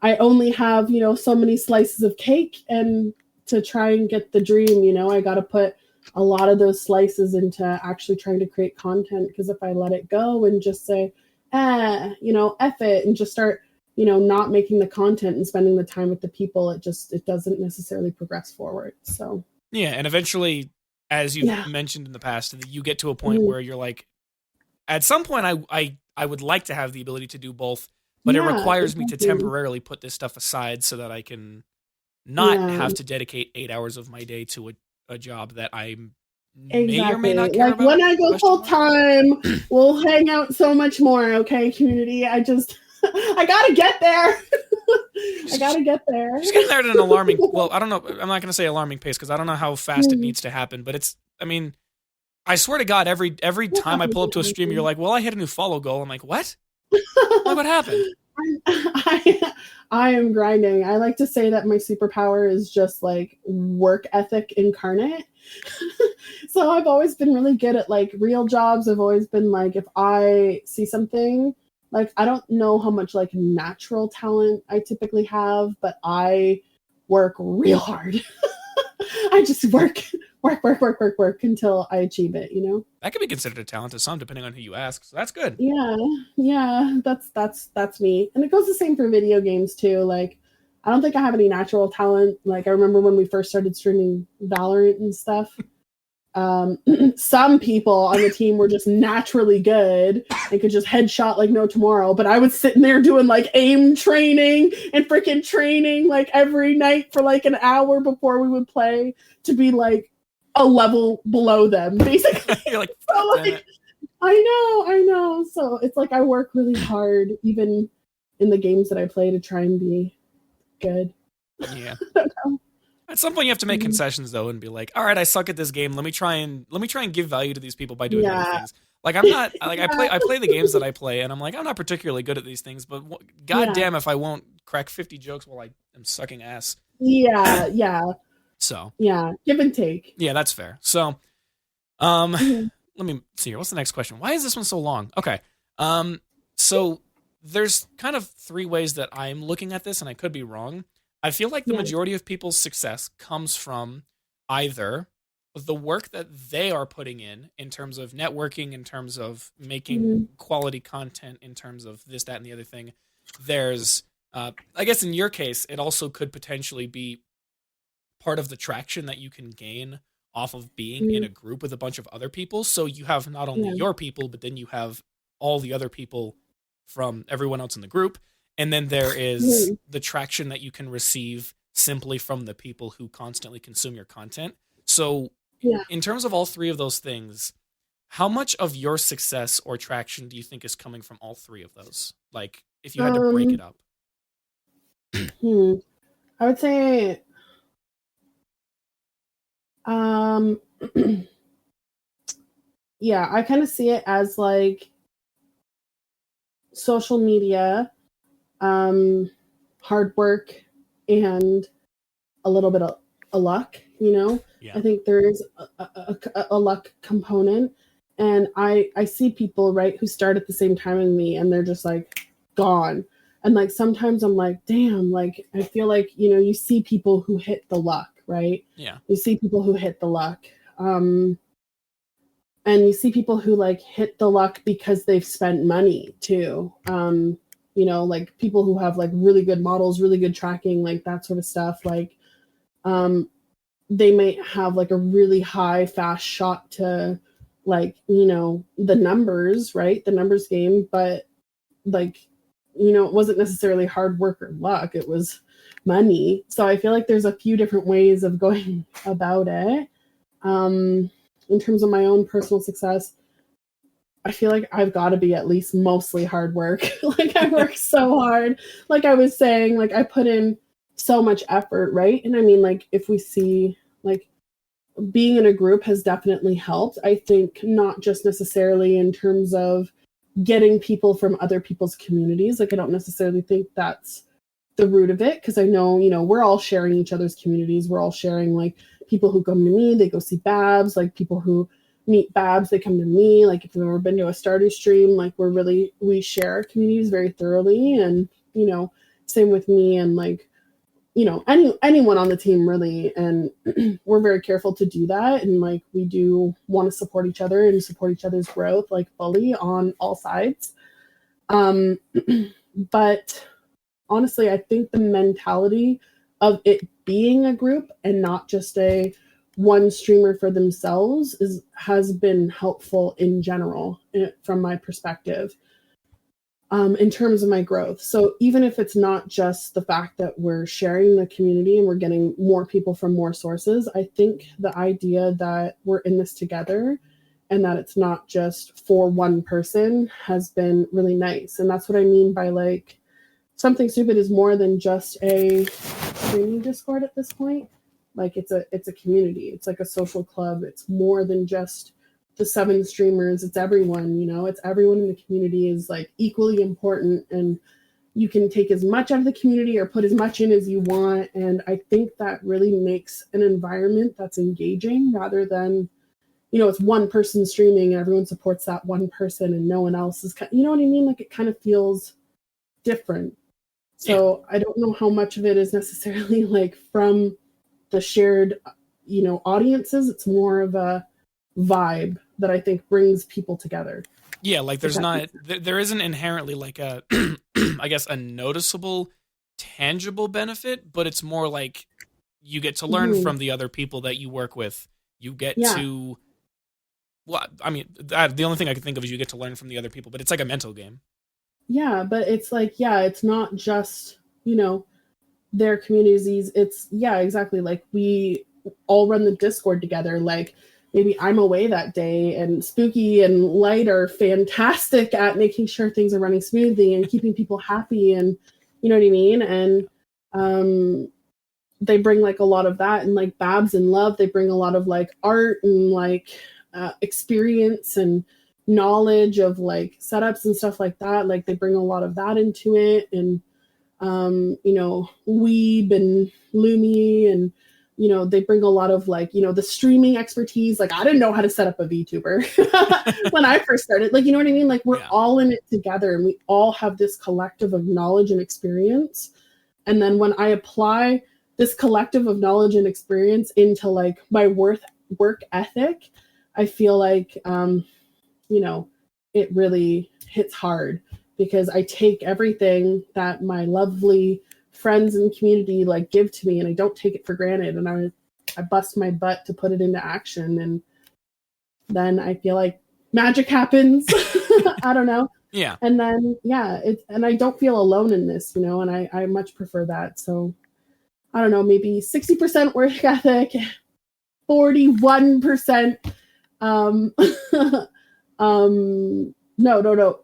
I only have, you know, so many slices of cake, and to try and get the dream, you know, I got to put a lot of those slices into actually trying to create content. Because if I let it go and just say, you know, F it, and just start, you know, not making the content and spending the time with the people, it doesn't necessarily progress forward. So yeah, and eventually, as you've mentioned in the past, you get to a point where you're like, at some point I would like to have the ability to do both, but it requires me to temporarily put this stuff aside so that I can not have to dedicate 8 hours of my day to a job that I may or may not care like about. When I go full time, we'll hang out so much more. Okay, community. I gotta get there. I gotta get there. Just getting there at an alarming. Well, I don't know. I'm not gonna say alarming pace because I don't know how fast it needs to happen. But it's. I mean, I swear to God, every time I pull up to a stream, you're like, "Well, I hit a new follow goal." I'm like, "What? Like, what happened?" I am grinding. I like to say that my superpower is just like work ethic incarnate. So I've always been really good at like real jobs. I've always been like, if I see something, like I don't know how much like natural talent I typically have, but I work real hard. I just work until I achieve it, you know? That could be considered a talent to some, depending on who you ask. So that's good. Yeah. That's me. And it goes the same for video games too. Like, I don't think I have any natural talent. Like, I remember when we first started streaming Valorant and stuff. Some people on the team were just naturally good and could just headshot like no tomorrow. But I was sitting there doing like aim training and freaking training like every night for like an hour before we would play to be like a level below them, basically. You're like, so, like I know. So it's like I work really hard, even in the games that I play, to try and be good. Yeah. At some point, you have to make concessions though, and be like, "All right, I suck at this game. Let me try and give value to these people by doing other things." Like I'm not like I play the games that I play, and I'm like I'm not particularly good at these things, but goddamn if I won't crack 50 jokes while I am sucking ass. Yeah. So give and take. Yeah, that's fair. So, let me see here. What's the next question? Why is this one so long? Okay. So there's kind of 3 ways that I'm looking at this, and I could be wrong. I feel like the Yeah. majority of people's success comes from either the work that they are putting in terms of networking, in terms of making Mhm. quality content, in terms of this, that, and the other thing. There's, I guess in your case, it also could potentially be part of the traction that you can gain off of being in a Mhm. group with a bunch of other people. So you have not only Yeah. your people, but then you have all the other people from everyone else in the group. And then there is Mhm. the traction that you can receive simply from the people who constantly consume your content. So, Yeah. in terms of all three of those things, how much of your success or traction do you think is coming from all three of those? Like, if you had to break it Um, up. hmm. I would say, um, yeah, I kind of see it as like social media, um, hard work, and a little bit of a luck, you know. Yeah. I think there is a luck component, and I see people, right, who start at the same time as me, and they're just like gone. And like sometimes I'm like, damn, like I feel like, you know, you see people who hit the luck, right? Yeah. You see people who hit the luck. And you see people who like hit the luck because they've spent money too. You know, like people who have like really good models, really good tracking, like that sort of stuff. Like um they might have like a really high fast shot to, like, you know, the numbers, right, the numbers game, but like, you know, it wasn't necessarily hard work or luck, it was money. So I feel like there's a few different ways of going about it. In terms of my own personal success, I feel like I've got to be at least mostly hard work. Like I work so hard. Like I was saying, like I put in so much effort, right? And I mean, like if we see, like, being in a group has definitely helped. I think not just necessarily in terms of getting people from other people's communities. Like I don't necessarily think that's the root of it, because I know, you know, we're all sharing each other's communities. We're all sharing, like, people who come to me, they go see Babs, like people who meet Babs, they come to me. Like if you've ever been to a starter stream, like we share our communities very thoroughly. And, you know, same with me and like, you know, anyone on the team really. And we're very careful to do that. And like we do want to support each other and support each other's growth, like fully on all sides. Um, but honestly, I think the mentality of it being a group and not just a one streamer for themselves has been helpful in general, from my perspective, in terms of my growth. So even if it's not just the fact that we're sharing the community and we're getting more people from more sources, I think the idea that we're in this together and that it's not just for one person has been really nice. And that's what I mean by like, Something Stupid is more than just a streaming Discord at this point. Like it's a community. It's like a social club. It's more than just the 7 streamers. It's everyone, you know. It's everyone in the community is like equally important, and you can take as much out of the community or put as much in as you want. And I think that really makes an environment that's engaging, rather than, you know, it's one person streaming and everyone supports that one person and no one else is, you know what I mean? Like it kind of feels different. Yeah. So I don't know how much of it is necessarily like from the shared, you know, audiences. It's more of a vibe that I think brings people together. Yeah, like If there's that not makes sense. there isn't inherently like a I guess a noticeable tangible benefit, but it's more like you get to learn Mhm. from the other people that you work with. You get Yeah, to, well, I mean, the only thing I can think of is you get to learn from the other people, but it's like a mental game. yeah, but it's like, yeah, it's not just, you know, their communities. It's, yeah, exactly. Like we all run the Discord together. Like maybe I'm away that day, and Spooky and Light are fantastic at making sure things are running smoothly and keeping people happy, and you know what I mean. And um, they bring like a lot of that, and like Babs and Love, they bring a lot of like art and like experience and knowledge of like setups and stuff like that. Like they bring a lot of that into it. And you know, Weeb and Lumi, and you know, they bring a lot of like, you know, the streaming expertise. Like I didn't know how to set up a VTuber when I first started. Like, you know what I mean? Like we're Yeah. all in it together, and we all have this collective of knowledge and experience And then when I apply this collective of knowledge and experience into like my work ethic, I feel like, you know, it really hits hard because I take everything that my lovely friends and community like give to me and I don't take it for granted, and I bust my butt to put it into action, and then I feel like magic happens. I don't know. Yeah. And then and I don't feel alone in this, you know, and I much prefer that. So I don't know, maybe 60% work ethic, 41%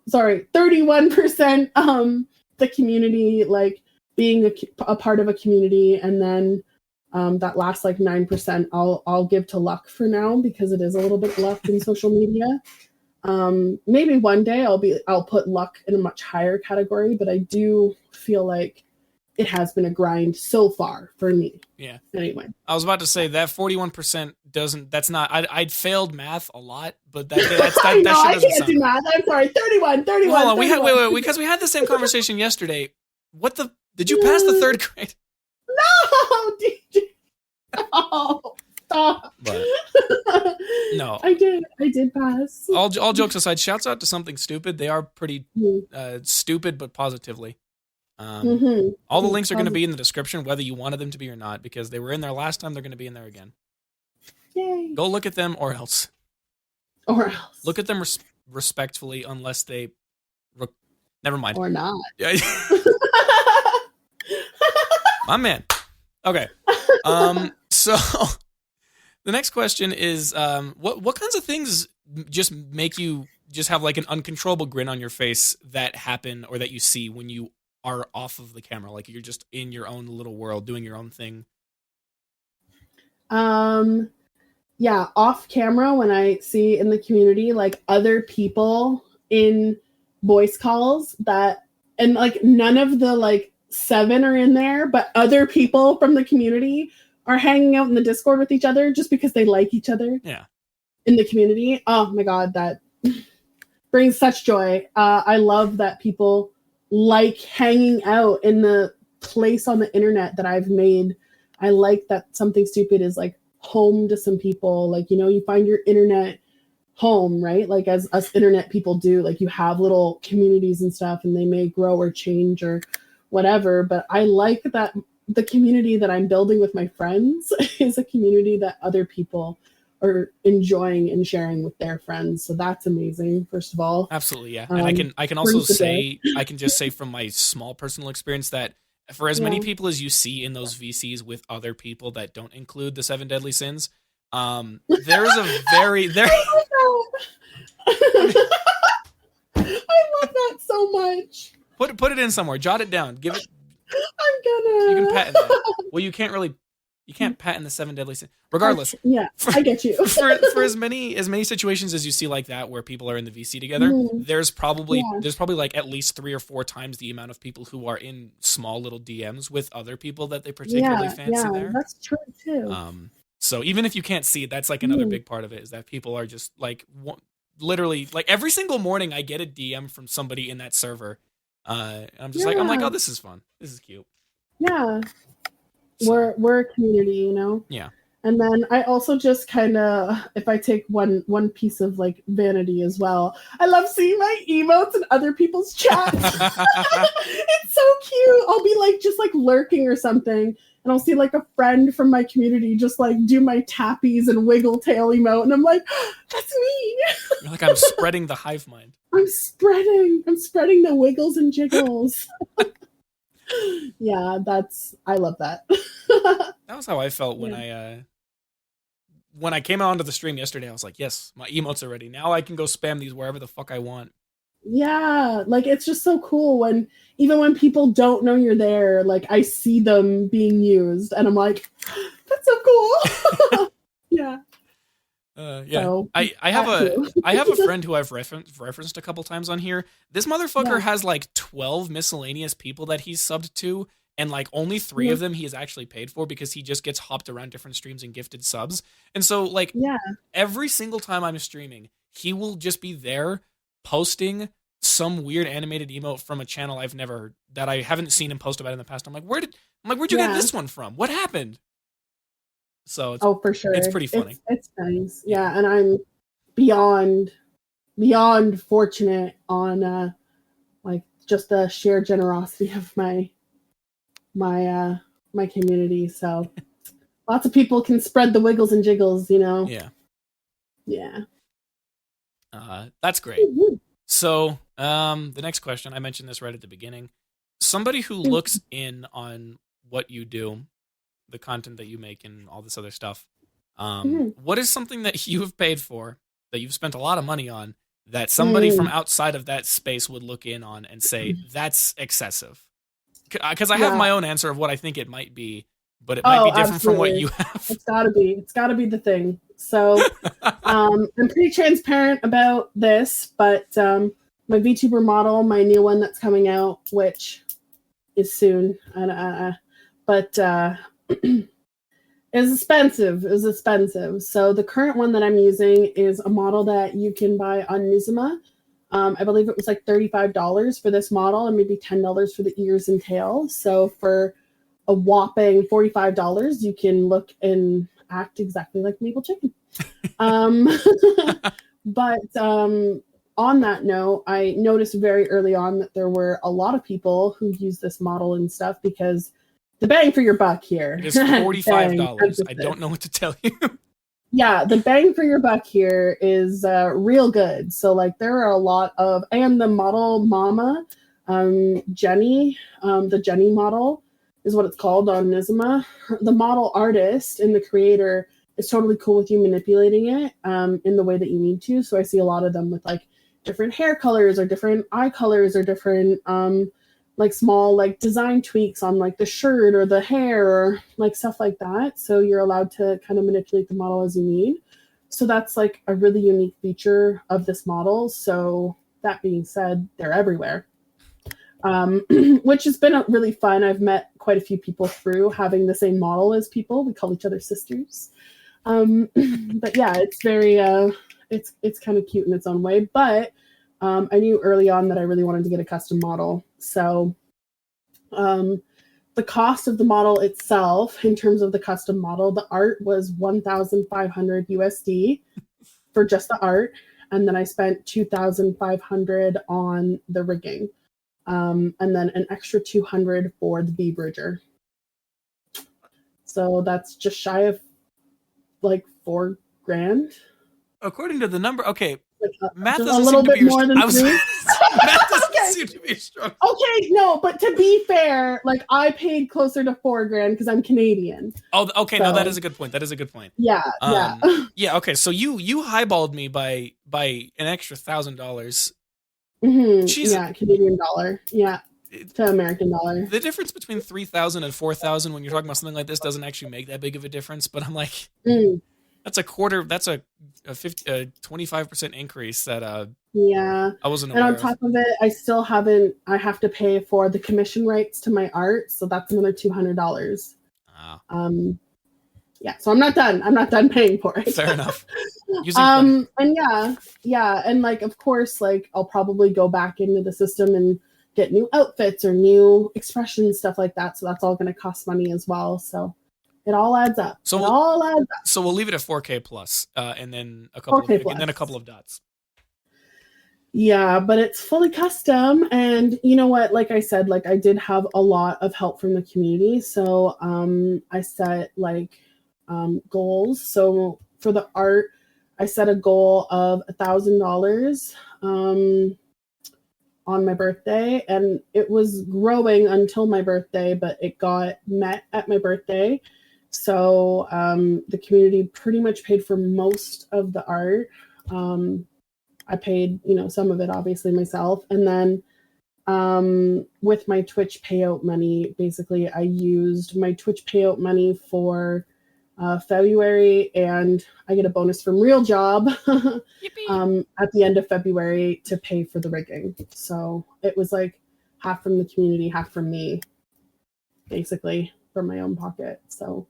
sorry, 31% the community, like being a part of a community, and then that last like 9% I'll give to luck for now, because it is a little bit luck in social media. Maybe one day I'll put luck in a much higher category, but I do feel like it has been a grind so far for me. Yeah. Anyway, I was about to say that 41% doesn't. That's not. I'd failed math a lot, but that I know, I shit doesn't can't sound. do math. I'm sorry. 31. Hold on, 31. wait, because we had the same conversation yesterday. Did you pass the third grade? No, DJ. Oh, stop. But, no. I did pass. All jokes aside, shouts out to Something Stupid. They are pretty stupid, but positively. All the links are going to be in the description, whether you wanted them to be or not, because they were in there last time. They're going to be in there again. Yay. Go look at them, or else. Look at them respectfully, unless they. Never mind. Or not. My man. Okay. So the next question is, what kinds of things just make you just have like an uncontrollable grin on your face that happen or that you see when you are off of the camera? Like you're just in your own little world doing your own thing. Yeah, off camera, when I see in the community like other people in voice calls and like none of the like 7 are in there, but other people from the community are hanging out in the Discord with each other just because they like each other. Yeah. In the community. Oh my God, that brings such joy. I love that people like hanging out in the place on the internet that I've made. I like that Something Stupid is like home to some people. Like, you know, you find your internet home, right? Like as us internet people do, like you have little communities and stuff, and they may grow or change or whatever. But I like that the community that I'm building with my friends is a community that other people are enjoying and sharing with their friends. So that's amazing, first of all. Absolutely, yeah. And I can also say, I can just say from my small personal experience that for as many people as you see in those VCs with other people that don't include the 7 deadly sins, there's a very I love that so much. Put it in somewhere. Jot it down. Give it. I'm gonna. You can patent that. Well, you can't patent the 7 deadly sins. Regardless. Yeah, I get you. for as many situations as you see like that where people are in the VC together, there's probably like at least 3 or 4 times the amount of people who are in small little DMs with other people that they particularly fancy there. That's true too. So even if you can't see it, that's like another big part of it, is that people are just like literally like every single morning I get a DM from somebody in that server. And I'm just like, oh, this is fun. This is cute. Yeah. So. We're a community, you know? Yeah. And then I also just kind of, if I take one piece of like vanity as well, I love seeing my emotes in other people's chats. It's so cute. I'll be like just like lurking or something, and I'll see like a friend from my community just like do my tappies and wiggle tail emote, and I'm like, oh, that's me. You're like, I'm spreading the hive mind. I'm spreading the wiggles and jiggles. Yeah, I love that. That was how I felt when I came out onto the stream yesterday. I was like, yes, my emotes are ready. Now I can go spam these wherever the fuck I want. Yeah, like it's just so cool when even when people don't know you're there, like I see them being used and I'm like, that's so cool. Yeah. Yeah, so, I have a friend who I've referenced a couple times on here. This motherfucker has like 12 miscellaneous people that he's subbed to, and like only 3 of them he is actually paid for because he just gets hopped around different streams and gifted subs. And so like every single time I'm streaming, he will just be there posting some weird animated emote from a channel that I haven't seen him post about in the past. I'm like, where'd you get this one from? What happened? So for sure, it's pretty funny. It's nice, yeah. And I'm beyond fortunate on like just the sheer generosity of my community. So lots of people can spread the wiggles and jiggles, Yeah. Yeah. That's great. Mm-hmm. So the next question, I mentioned this right at the beginning. Somebody who looks in on what you do, the content that you make and all this other stuff, what is something that you have paid for, that you've spent a lot of money on, that somebody from outside of that space would look in on and say, that's excessive? Because I have my own answer of what I think it might be, but it might be different from what you have. It's gotta be the thing. So I'm pretty transparent about this, but my VTuber model, my new one that's coming out, which is soon, but is expensive. It was expensive. So the current one that I'm using is a model that you can buy on Nizuma. I believe it was like $35 for this model and maybe $10 for the ears and tail. So for a whopping $45, you can look and act exactly like Maple Chicken. But on that note, I noticed very early on that there were a lot of people who use this model and stuff because the bang for your buck here. It is $45. I don't know what to tell you. Yeah, the bang for your buck here is real good. So like there are a lot of, and the model mama, Jenny, the Jenny model is what it's called on Nizuma. The model artist and the creator is totally cool with you manipulating it in the way that you need to. So I see a lot of them with like different hair colors or different eye colors or different like small like design tweaks on like the shirt or the hair or like stuff like that. So you're allowed to kind of manipulate the model as you need. So that's like a really unique feature of this model. So that being said, they're everywhere, which has been really fun. I've met quite a few people through having the same model as people. We call each other sisters. But yeah, it's very, it's kind of cute in its own way. But I knew early on that I really wanted to get a custom model. So the cost of the model itself, in terms of the custom model, the art was $1,500 USD for just the art. And then I spent $2,500 on the rigging. And then an extra $200 for the bee bridger. So that's just shy of like $4,000. According to the number, okay, like math just doesn't a little seem to bit be more than math doesn't Okay. seem to be strong. Okay, no, but to be fair, like I paid closer to $4,000 because I'm Canadian. Oh, okay, So- no, that is a good point. That is a good point. Yeah, yeah. Yeah, okay, so you highballed me by an extra $1,000. Jesus. Yeah, Canadian dollar. Yeah, to American dollar. The difference between 3,000 and 4,000 when you're talking about something like this doesn't actually make that big of a difference. But I'm like, that's a quarter. That's a 25% increase that Yeah. I wasn't And aware on top of it, I have to pay for the commission rights to my art, so that's another $200. of. Yeah, so I'm not done paying for it. Fair enough. And yeah, and like of course, like I'll probably go back into the system and get new outfits or new expressions, stuff like that. So that's all going to cost money as well. So it all adds up. So we'll leave it at 4K plus, and then a couple of dots. Yeah, but it's fully custom, and you know what? Like I said, like I did have a lot of help from the community. So I set like goals. So for the art, I set a goal of $1,000 on my birthday, and it was growing until my birthday, but it got met at my birthday. So the community pretty much paid for most of the art. I paid, some of it obviously myself. And then with my Twitch payout money, basically I used my Twitch payout money for February, and I get a bonus from Real Job at the end of February to pay for the rigging. So it was like half from the community, half from me, basically from my own pocket. So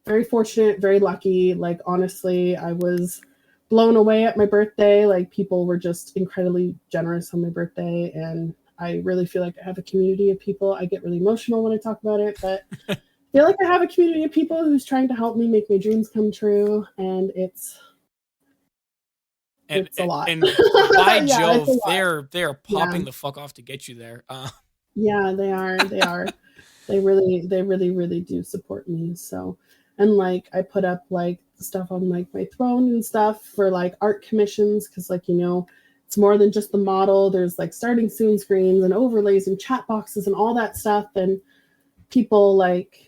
very fortunate, very lucky. Like honestly, I was blown away at my birthday. Like people were just incredibly generous on my birthday, and I really feel like I have a community of people. I get really emotional when I talk about it, but I feel like I have a community of people who's trying to help me make my dreams come true, and it's a lot. And by Yeah, Jove, it's a lot. they're popping Yeah. the fuck off to get you there. Yeah, they are. They are. They really do support me. So, and like I put up like stuff on like my throne and stuff for like art commissions because like it's more than just the model. There's like starting soon screens and overlays and chat boxes and all that stuff. And people like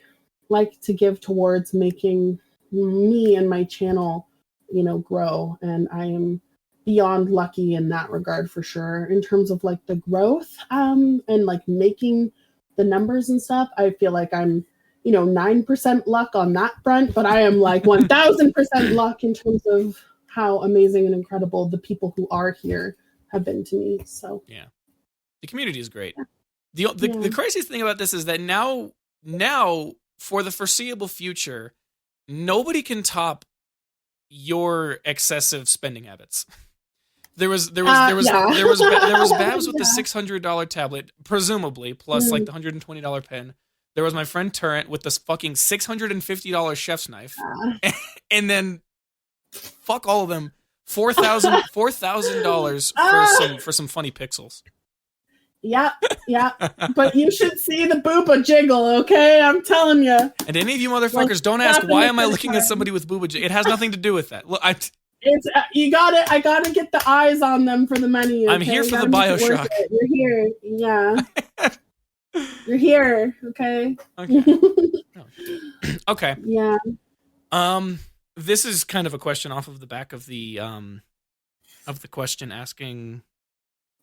to give towards making me and my channel, grow. And I am beyond lucky in that regard for sure. In terms of like the growth, and like making the numbers and stuff, I feel like I'm 9% luck on that front, but I am like 1000% luck in terms of how amazing and incredible the people who are here have been to me. So Yeah, the community is great. yeah. The craziest thing about this is that now for the foreseeable future, nobody can top your excessive spending habits. There was Yeah. Babs with the Yeah. $600 tablet, presumably plus like the $120 pen. There was my friend Turrent with this fucking $650 chef's knife, Yeah. and then fuck all of them, $4,000 for some funny pixels. Yeah, yeah. But you should see the booba jiggle, okay? I'm telling you. And any of you motherfuckers, don't ask why am I looking at somebody with booba. It has nothing to do with that. Look, It's I gotta get the eyes on them for the money. Okay? I'm here for the Bioshock. You're here, yeah. You're here, okay? Okay. Okay. Yeah. This is kind of a question off of the back of the question asking.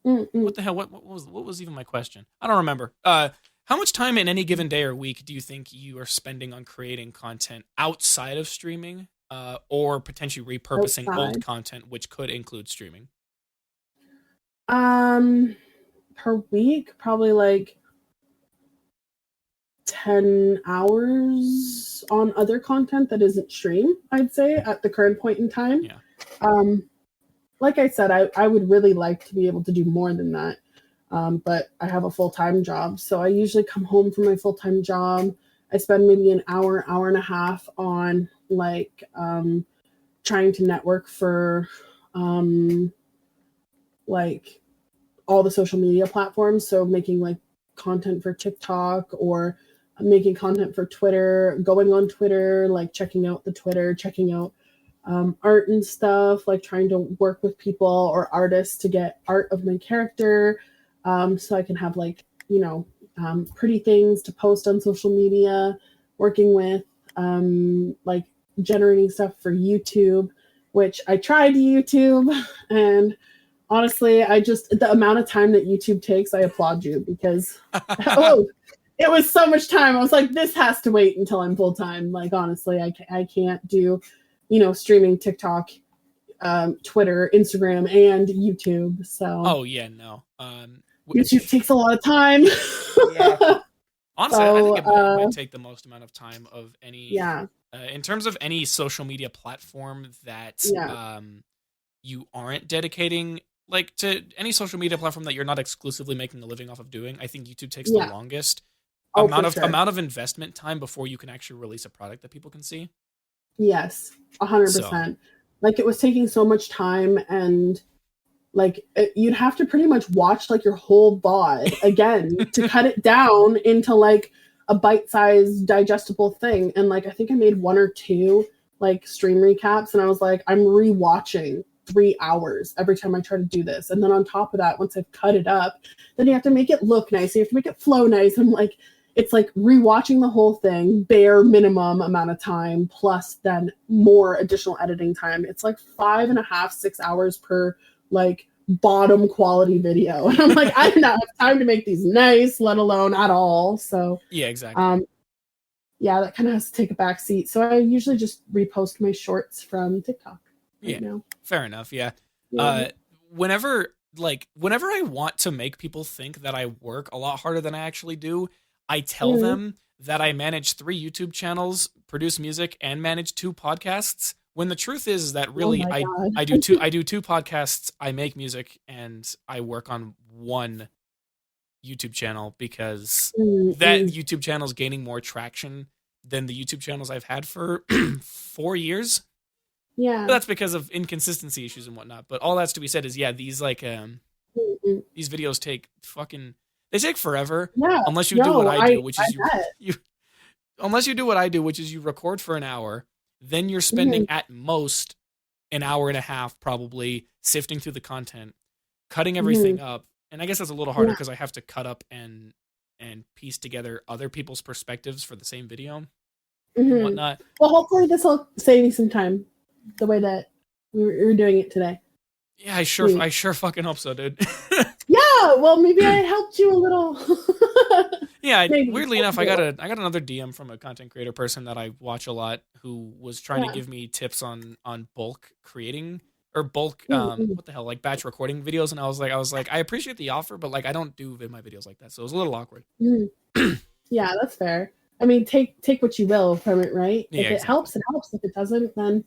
What the hell? What was even my question? I don't remember. How much time in any given day or week do you think you are spending on creating content outside of streaming, or potentially repurposing old content, which could include streaming? Per week, probably like 10 hours on other content that isn't stream, I'd say, at the current point in time. Yeah. Like I said, I would really like to be able to do more than that. But I have a full-time job. So I usually come home from my full-time job. I spend maybe an hour and a half on like trying to network for like all the social media platforms. So making like content for TikTok or making content for Twitter, going on Twitter, like checking out the Twitter, checking out art and stuff, like trying to work with people or artists to get art of my character, so I can have like pretty things to post on social media, working with like generating stuff for YouTube, which I tried YouTube, and honestly the amount of time that YouTube takes, I applaud you, because it was so much time. I was like, this has to wait until I'm full time. Like honestly, I can't do streaming TikTok, Twitter, Instagram, and YouTube. So oh yeah, no. YouTube takes a lot of time. Yeah. Honestly, I think it might take the most amount of time of any. Yeah. In terms of any social media platform that you aren't dedicating like to any social media platform that you're not exclusively making a living off of doing, I think YouTube takes the longest amount of investment time before you can actually release a product that people can see. Yes, 100%. Like it was taking so much time, and like you'd have to pretty much watch like your whole VOD again to cut it down into like a bite-sized digestible thing. And like I think I made 1 or 2 like stream recaps, and I was like, I'm rewatching 3 hours every time I try to do this. And then on top of that, once I've cut it up, then you have to make it look nice, you have to make it flow nice. I'm like, it's like rewatching the whole thing, bare minimum amount of time, plus then more additional editing time. It's like 5.5, 6 hours per like bottom quality video. And I'm like, I do not have time to make these nice, let alone at all. So yeah, exactly. Yeah, that kind of has to take a back seat. So I usually just repost my shorts from TikTok right now. Fair enough. Yeah. Whenever I want to make people think that I work a lot harder than I actually do, I tell them that I manage 3 YouTube channels, produce music, and manage 2 podcasts, when the truth is that Oh really my God. I do two podcasts, I make music, and I work on one YouTube channel because that Mm-mm. YouTube channel is gaining more traction than the YouTube channels I've had for 4 years. Yeah. But that's because of inconsistency issues and whatnot. But all that's to be said is, yeah, these like Mm-mm. these videos they take forever Yeah. unless you do No, what I do, which I is bet. you unless you do what I do, which is you record for an hour, then you're Mhm. spending at most an hour and a half probably sifting through the content, cutting everything up. And I guess that's a little harder Yeah. because I have to cut up and piece together other people's perspectives for the same video and Mhm. whatnot. Well, hopefully this will save you some time, the way that we're doing it today. Yeah, I sure fucking hope so, dude. Yeah, well, maybe I helped you a little. Yeah, Maybe. weirdly enough, I got another DM from a content creator person that I watch a lot who was trying to Yeah. give me tips on bulk creating or bulk Mm-mm. what the hell, like batch recording videos, and I was like I appreciate the offer, but like I don't do my videos like that, so it was a little awkward. Mm. Yeah, that's fair. I mean, take what you will from it, right? Yeah, If it exactly. helps, it helps. If it doesn't, then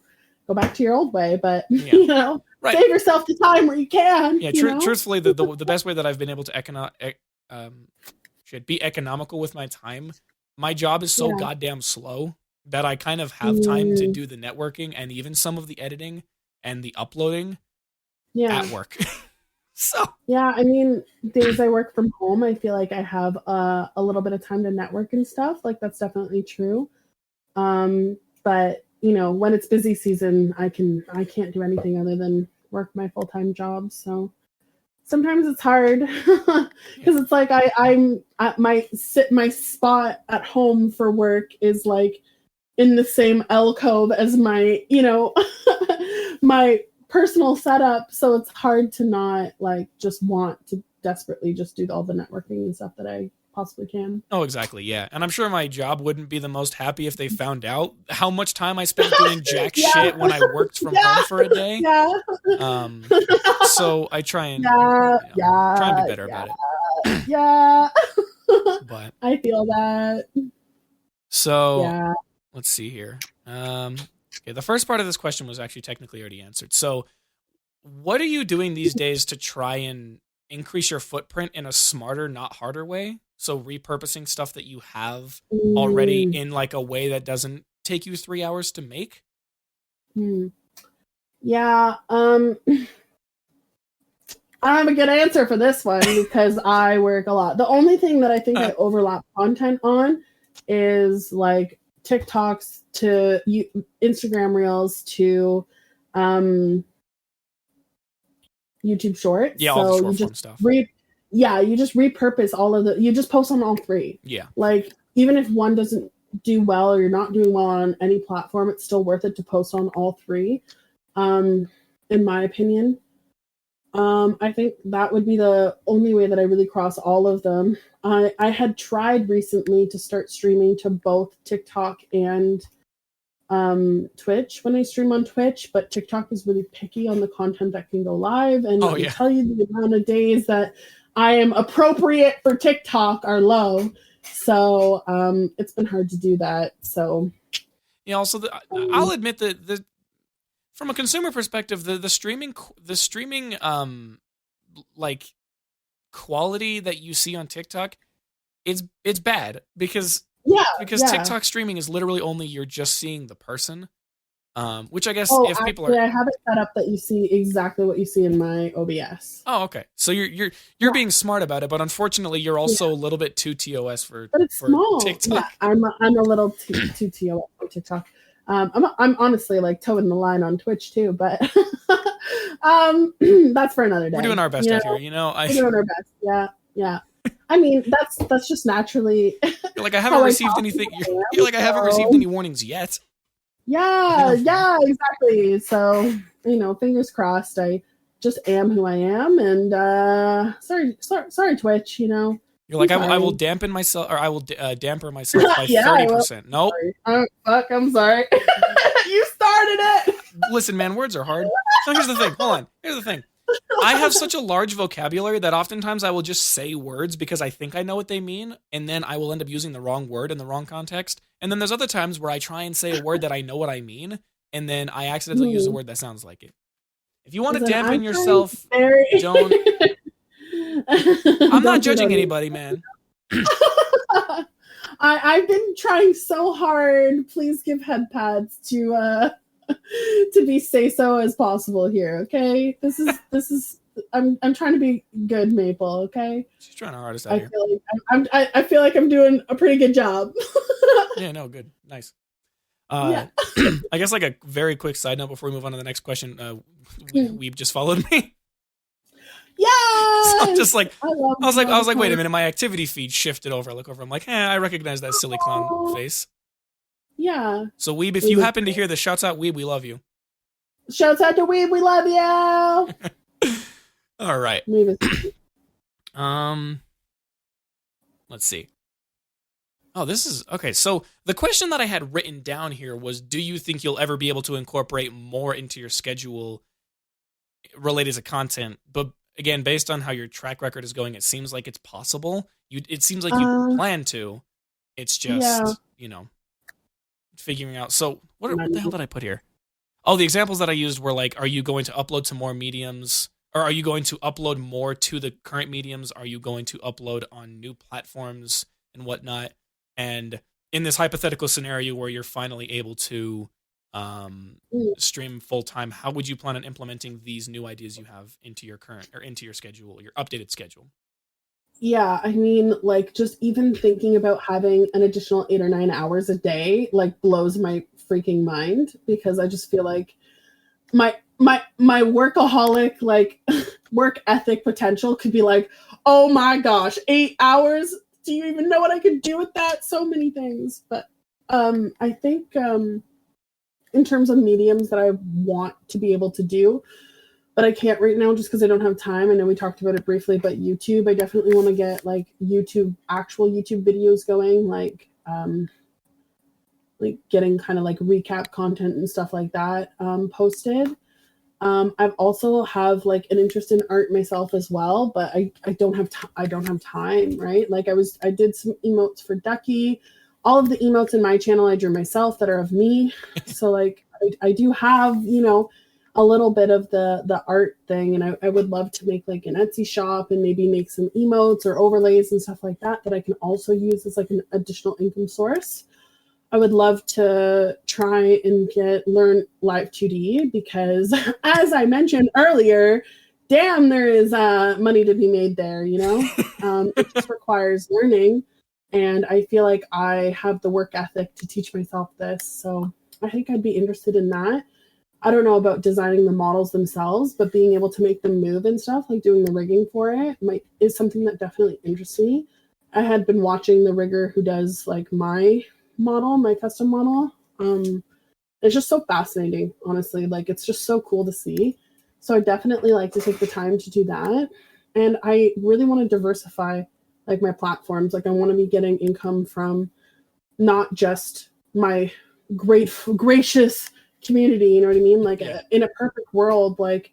go back to your old way. But Yeah. you know, Right. save yourself the time where you can. Yeah, you know? truthfully, the best way that I've been able to be economical with my time. My job is so Yeah. goddamn slow that I kind of have time to Mm. do the networking and even some of the editing and the uploading Yeah. at work. So Yeah, I mean, days I work from home, I feel like I have a little bit of time to network and stuff. Like that's definitely true. But you know, when it's busy season, I can't do anything other than work my full-time job. So sometimes it's hard because it's like I'm at my spot at home for work is like in the same alcove as my, my personal setup, so it's hard to not like just want to desperately just do all the networking and stuff that I possibly can. Oh, exactly, yeah. And I'm sure my job wouldn't be the most happy if they found out how much time I spent doing jack Yeah. shit when I worked from Yeah. home for a day. Yeah. So I try and Yeah. try and be better about it. Yeah. But I feel that. so Yeah. let's see here. Okay, the first part of this question was actually technically already answered. So, what are you doing these days to try and increase your footprint in a smarter, not harder way? So, repurposing stuff that you have already in like a way that doesn't take you 3 hours to make? Yeah. I don't have a good answer for this one because I work a lot. The only thing that I think I overlap content on is like TikToks to Instagram Reels to YouTube Shorts. Yeah, all the So short you form just stuff. you just repurpose all of you just post on all three. Yeah. Like even if one doesn't do well or you're not doing well on any platform, it's still worth it to post on all three. In my opinion. I think that would be the only way that I really cross all of them. I had tried recently to start streaming to both TikTok and Twitch when I stream on Twitch, but TikTok is really picky on the content that can go live. And I tell you, the amount of days that I am appropriate for TikTok are low. So it's been hard to do that. So yeah, also I'll admit that the from a consumer perspective, the streaming like quality that you see on TikTok, it's bad because TikTok streaming is literally only you're just seeing the person, which I guess if people are I have it set up that you see exactly what you see in my OBS. Oh, okay. So you're being smart about it, but unfortunately, you're also a little bit too TOS for small. TikTok. Yeah, I'm a little too TOS for TikTok. I'm honestly like toeing the line on Twitch too, but that's for another day. We're doing our best out here, We're doing our best. Yeah. I mean, that's just naturally. You're like I haven't received anything. You're like I haven't received any warnings yet. Yeah, exactly. So fingers crossed. I just am who I am, and sorry, Twitch. You're like I will dampen myself, or I will damper myself by 30%. Nope. Fuck, I'm sorry. You started it. Listen, man, words are hard. So here's the thing. Hold on. Here's the thing. I have such a large vocabulary that oftentimes I will just say words because I think I know what they mean, and then I will end up using the wrong word in the wrong context. And then there's other times where I try and say a word that I know what I mean, and then I accidentally use a word that sounds like it. If you want to dampen I'm yourself, very- don't. I'm not Don't do judging that. anybody, man. I've been trying so hard. Please give head pads to be say so as possible here. Okay, this is. I'm trying to be good, Maple. Okay. She's trying her hardest out here. I feel like I'm doing a pretty good job. Yeah, no, good, nice. Yeah. I guess like a very quick side note before we move on to the next question. Weeb just followed me. Yeah. So I'm just like, I was like, wait a minute. minute, my activity feed shifted over. I look over, I'm like, I recognize that silly clown face. Yeah. So Weeb, if you happen to hear this, shouts out Weeb, we love you. Shouts out to Weeb, we love you. All right. Weeb Let's see. Oh, this is okay. So the question that I had written down here was, do you think you'll ever be able to incorporate more into your schedule related to content? But again, based on how your track record is going, it seems like it's possible. It seems like you plan to. It's just, figuring out. So what the hell did I put here? Oh, the examples that I used were like, are you going to upload to more mediums? Or are you going to upload more to the current mediums? Are you going to upload on new platforms and whatnot? And in this hypothetical scenario where you're finally able to stream full time, how would you plan on implementing these new ideas you have into your current or into your schedule, your updated schedule? Yeah, I mean, like just even thinking about having an additional 8 or 9 hours a day, like blows my freaking mind, because I just feel like my workaholic, like work ethic potential could be like, oh my gosh, 8 hours. Do you even know what I could do with that? So many things. But I think in terms of mediums that I want to be able to do, but I can't right now just because I don't have time. I know we talked about it briefly, but YouTube, I definitely want to get like actual YouTube videos going, like getting kind of like recap content and stuff like that posted. I've also have like an interest in art myself as well, but I don't have time, right? Like I did some emotes for Ducky. All of the emotes in my channel I drew myself that are of me. So like I do have, a little bit of the art thing, and I would love to make like an Etsy shop and maybe make some emotes or overlays and stuff like that I can also use as like an additional income source. I would love to try and learn Live 2D because, as I mentioned earlier, damn, there is money to be made there, It just requires learning, and I feel like I have the work ethic to teach myself this, so I think I'd be interested in that. I don't know about designing the models themselves, but being able to make them move and stuff, like doing the rigging for it, is something that definitely interests me. I had been watching the rigger who does like my custom model. It's just so fascinating, honestly. Like it's just so cool to see. So I definitely like to take the time to do that. And I really want to diversify like my platforms. Like I want to be getting income from not just my gracious community, you know what I mean? Like in a perfect world, like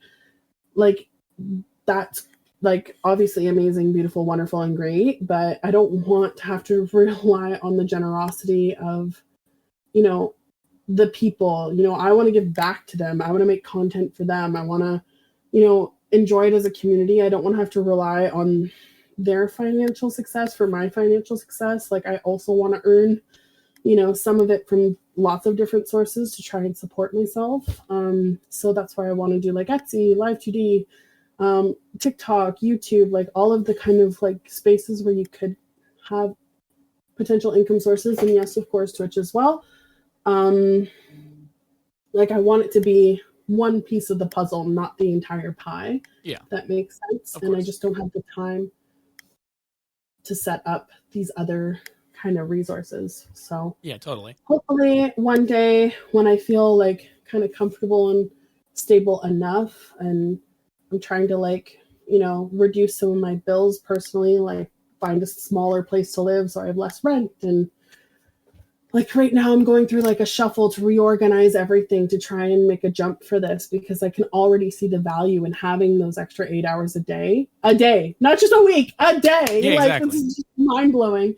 that's like obviously amazing, beautiful, wonderful, and great, but I don't want to have to rely on the generosity of, the people. I want to give back to them. I want to make content for them. I want to, enjoy it as a community. I don't want to have to rely on their financial success for my financial success. Like I also want to earn, some of it from lots of different sources to try and support myself. So that's why I want to do like Etsy, Live 2D, TikTok, YouTube, like all of the kind of like spaces where you could have potential income sources, and yes, of course, Twitch as well. Like I want it to be one piece of the puzzle, not the entire pie. Yeah, that makes sense. And I just don't have the time to set up these other kind of resources. So yeah, totally. Hopefully one day when I feel like kind of comfortable and stable enough, and I'm trying to like, reduce some of my bills personally, like find a smaller place to live so I have less rent. And like right now I'm going through like a shuffle to reorganize everything to try and make a jump for this, because I can already see the value in having those extra 8 hours a day, not just a week, a day. Yeah, like exactly. This is just mind blowing.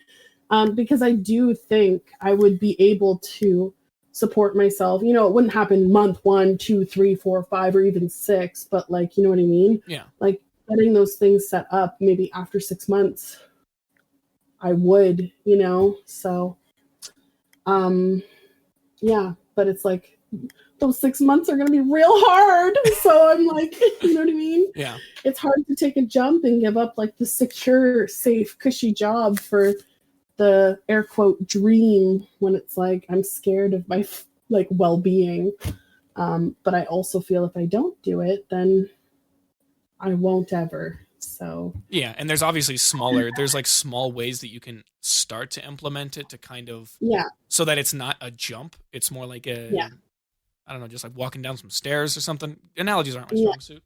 Because I do think I would be able to support myself. You know, it wouldn't happen month 1, 2, 3, 4, 5, or even 6, but like, you know what I mean? Yeah. Like getting those things set up, maybe after 6 months, I would, you know? So, yeah, but it's like those 6 months are going to be real hard. So I'm like, you know what I mean? Yeah. It's hard to take a jump and give up like the secure, safe, cushy job for the air quote dream when it's like I'm scared of my like well-being. But I also feel if I don't do it, then I won't ever. So Yeah, and there's obviously there's like small ways that you can start to implement it to kind of yeah, so that it's not a jump. It's more like I don't know, just like walking down some stairs or something. Analogies aren't my strong suit.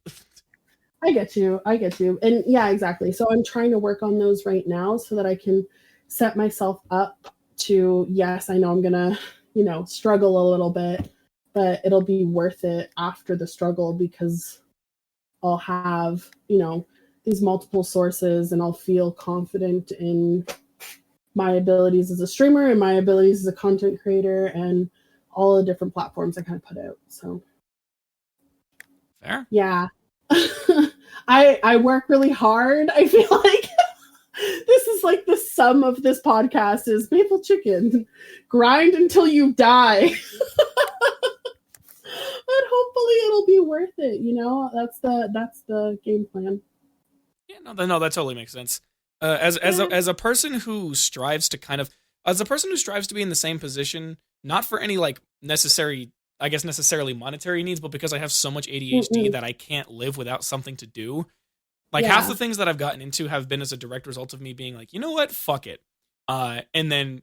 I get you. And yeah, exactly. So I'm trying to work on those right now so that I can set myself up to, yes, I know I'm gonna, you know, struggle a little bit, but it'll be worth it after the struggle because I'll have, you know, these multiple sources and I'll feel confident in my abilities as a streamer and my abilities as a content creator and all the different platforms I kind of put out. So fair. Yeah. I work really hard. I feel like this is like the sum of this podcast is Maple Chicken. Grind until you die. But hopefully it'll be worth it, you know? That's the game plan. Yeah, no, that totally makes sense. As a person who strives to be in the same position, not for any like necessarily monetary needs, but because I have so much ADHD that I can't live without something to do. Like half the things that I've gotten into have been as a direct result of me being like, you know what, fuck it, and then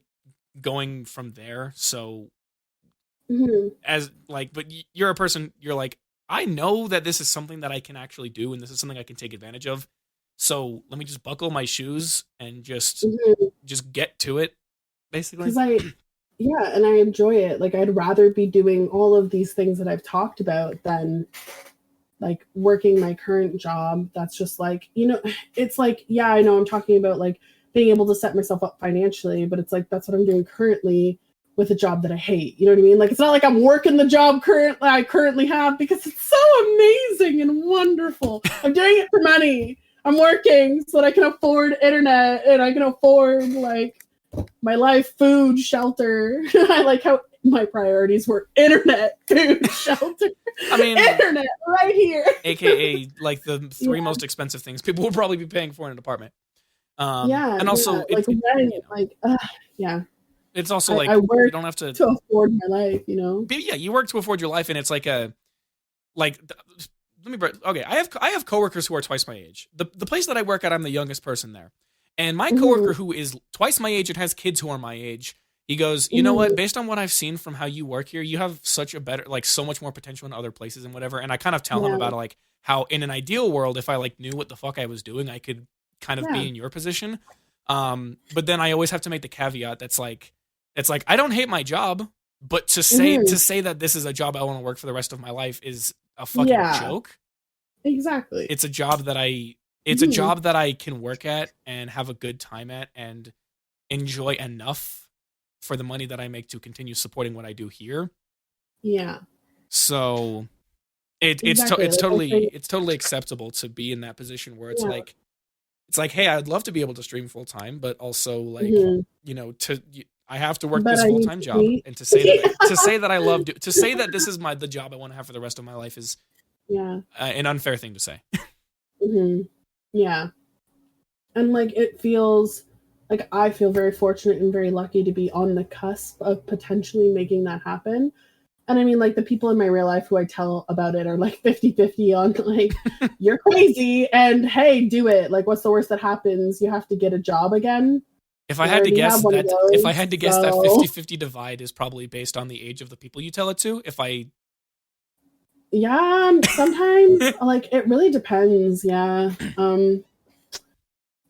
going from there. So, as like, but you're a person, you're like, I know that this is something that I can actually do, and this is something I can take advantage of. So let me just buckle my shoes and just get to it, basically. Because and I enjoy it. Like I'd rather be doing all of these things that I've talked about than like working my current job. That's just like, you know, it's like, yeah, I know I'm talking about like being able to set myself up financially, but it's like, that's what I'm doing currently with a job that I hate. You know what I mean? Like, it's not like I'm working the job I currently have because it's so amazing and wonderful. I'm doing it for money. I'm working so that I can afford internet and I can afford like my life, food, shelter. I like how my priorities were internet, food, shelter. I mean, internet right here. AKA like the three most expensive things people will probably be paying for in an apartment. And also it's also like I work you don't have to afford my life, you know. But yeah, you work to afford your life, and it's like I have coworkers who are twice my age. The place that I work at, I'm the youngest person there. And my coworker who is twice my age and has kids who are my age, he goes, you know what, based on what I've seen from how you work here, you have such a better, like so much more potential in other places and whatever. And I kind of tell him about like how in an ideal world, if I like knew what the fuck I was doing, I could kind of be in your position. But then I always have to make the caveat that's like, it's like, I don't hate my job, but to say that this is a job I want to work for the rest of my life is a fucking joke. Exactly. It's a job that a job that I can work at and have a good time at and enjoy enough for the money that I make to continue supporting what I do here. Yeah. So it's totally acceptable to be in that position where it's like, hey, I'd love to be able to stream full time, but also like, you know, I have to work this full-time job, and to say that I love to say that this is the job I want to have for the rest of my life is an unfair thing to say. Yeah. And like it feels like I feel very fortunate and very lucky to be on the cusp of potentially making that happen. And I mean, like the people in my real life who I tell about it are like 50-50 on like, you're crazy and hey, do it. Like, what's the worst that happens? You have to get a job again. If I had to guess that 50-50 divide is probably based on the age of the people you tell it to. Sometimes like it really depends. Yeah.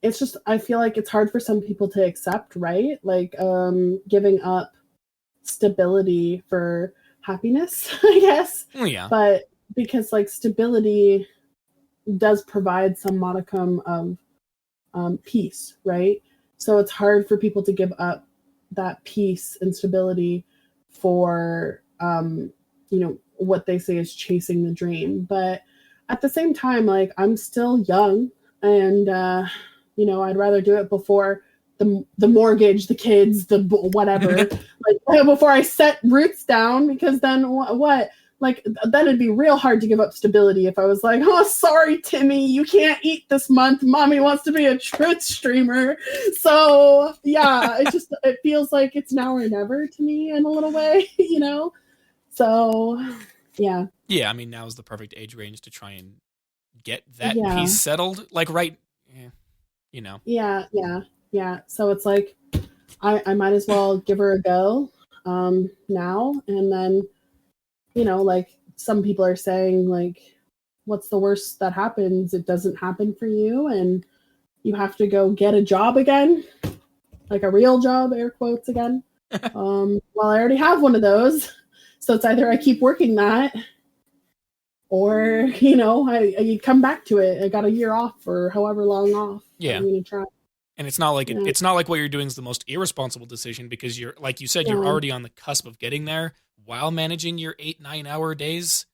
It's just, I feel like it's hard for some people to accept, right? Like, giving up stability for happiness, I guess. Oh, yeah. But because like stability does provide some modicum of peace, right? So it's hard for people to give up that peace and stability for what they say is chasing the dream. But at the same time, like, I'm still young, and I'd rather do it before the mortgage, the kids, the whatever, like, before I set roots down, because then what? Like, then it'd be real hard to give up stability if I was like, oh, sorry, Timmy, you can't eat this month. Mommy wants to be a Twitch streamer. So yeah, it feels like it's now or never to me in a little way, So yeah. Yeah, I mean, now is the perfect age range to try and get that piece settled. Like, right, Yeah. So it's like, I might as well give her a go now, and then, like, some people are saying, like, what's the worst that happens? It doesn't happen for you, and you have to go get a job again, like a real job, air quotes again. Well, I already have one of those, so it's either I keep working that, or I come back to it. I got a year off, or however long off. Yeah, I'm gonna try. And it's not like it's not like what you're doing is the most irresponsible decision, because you're, like you said, you're already on the cusp of getting there while managing your 8-9 hour days.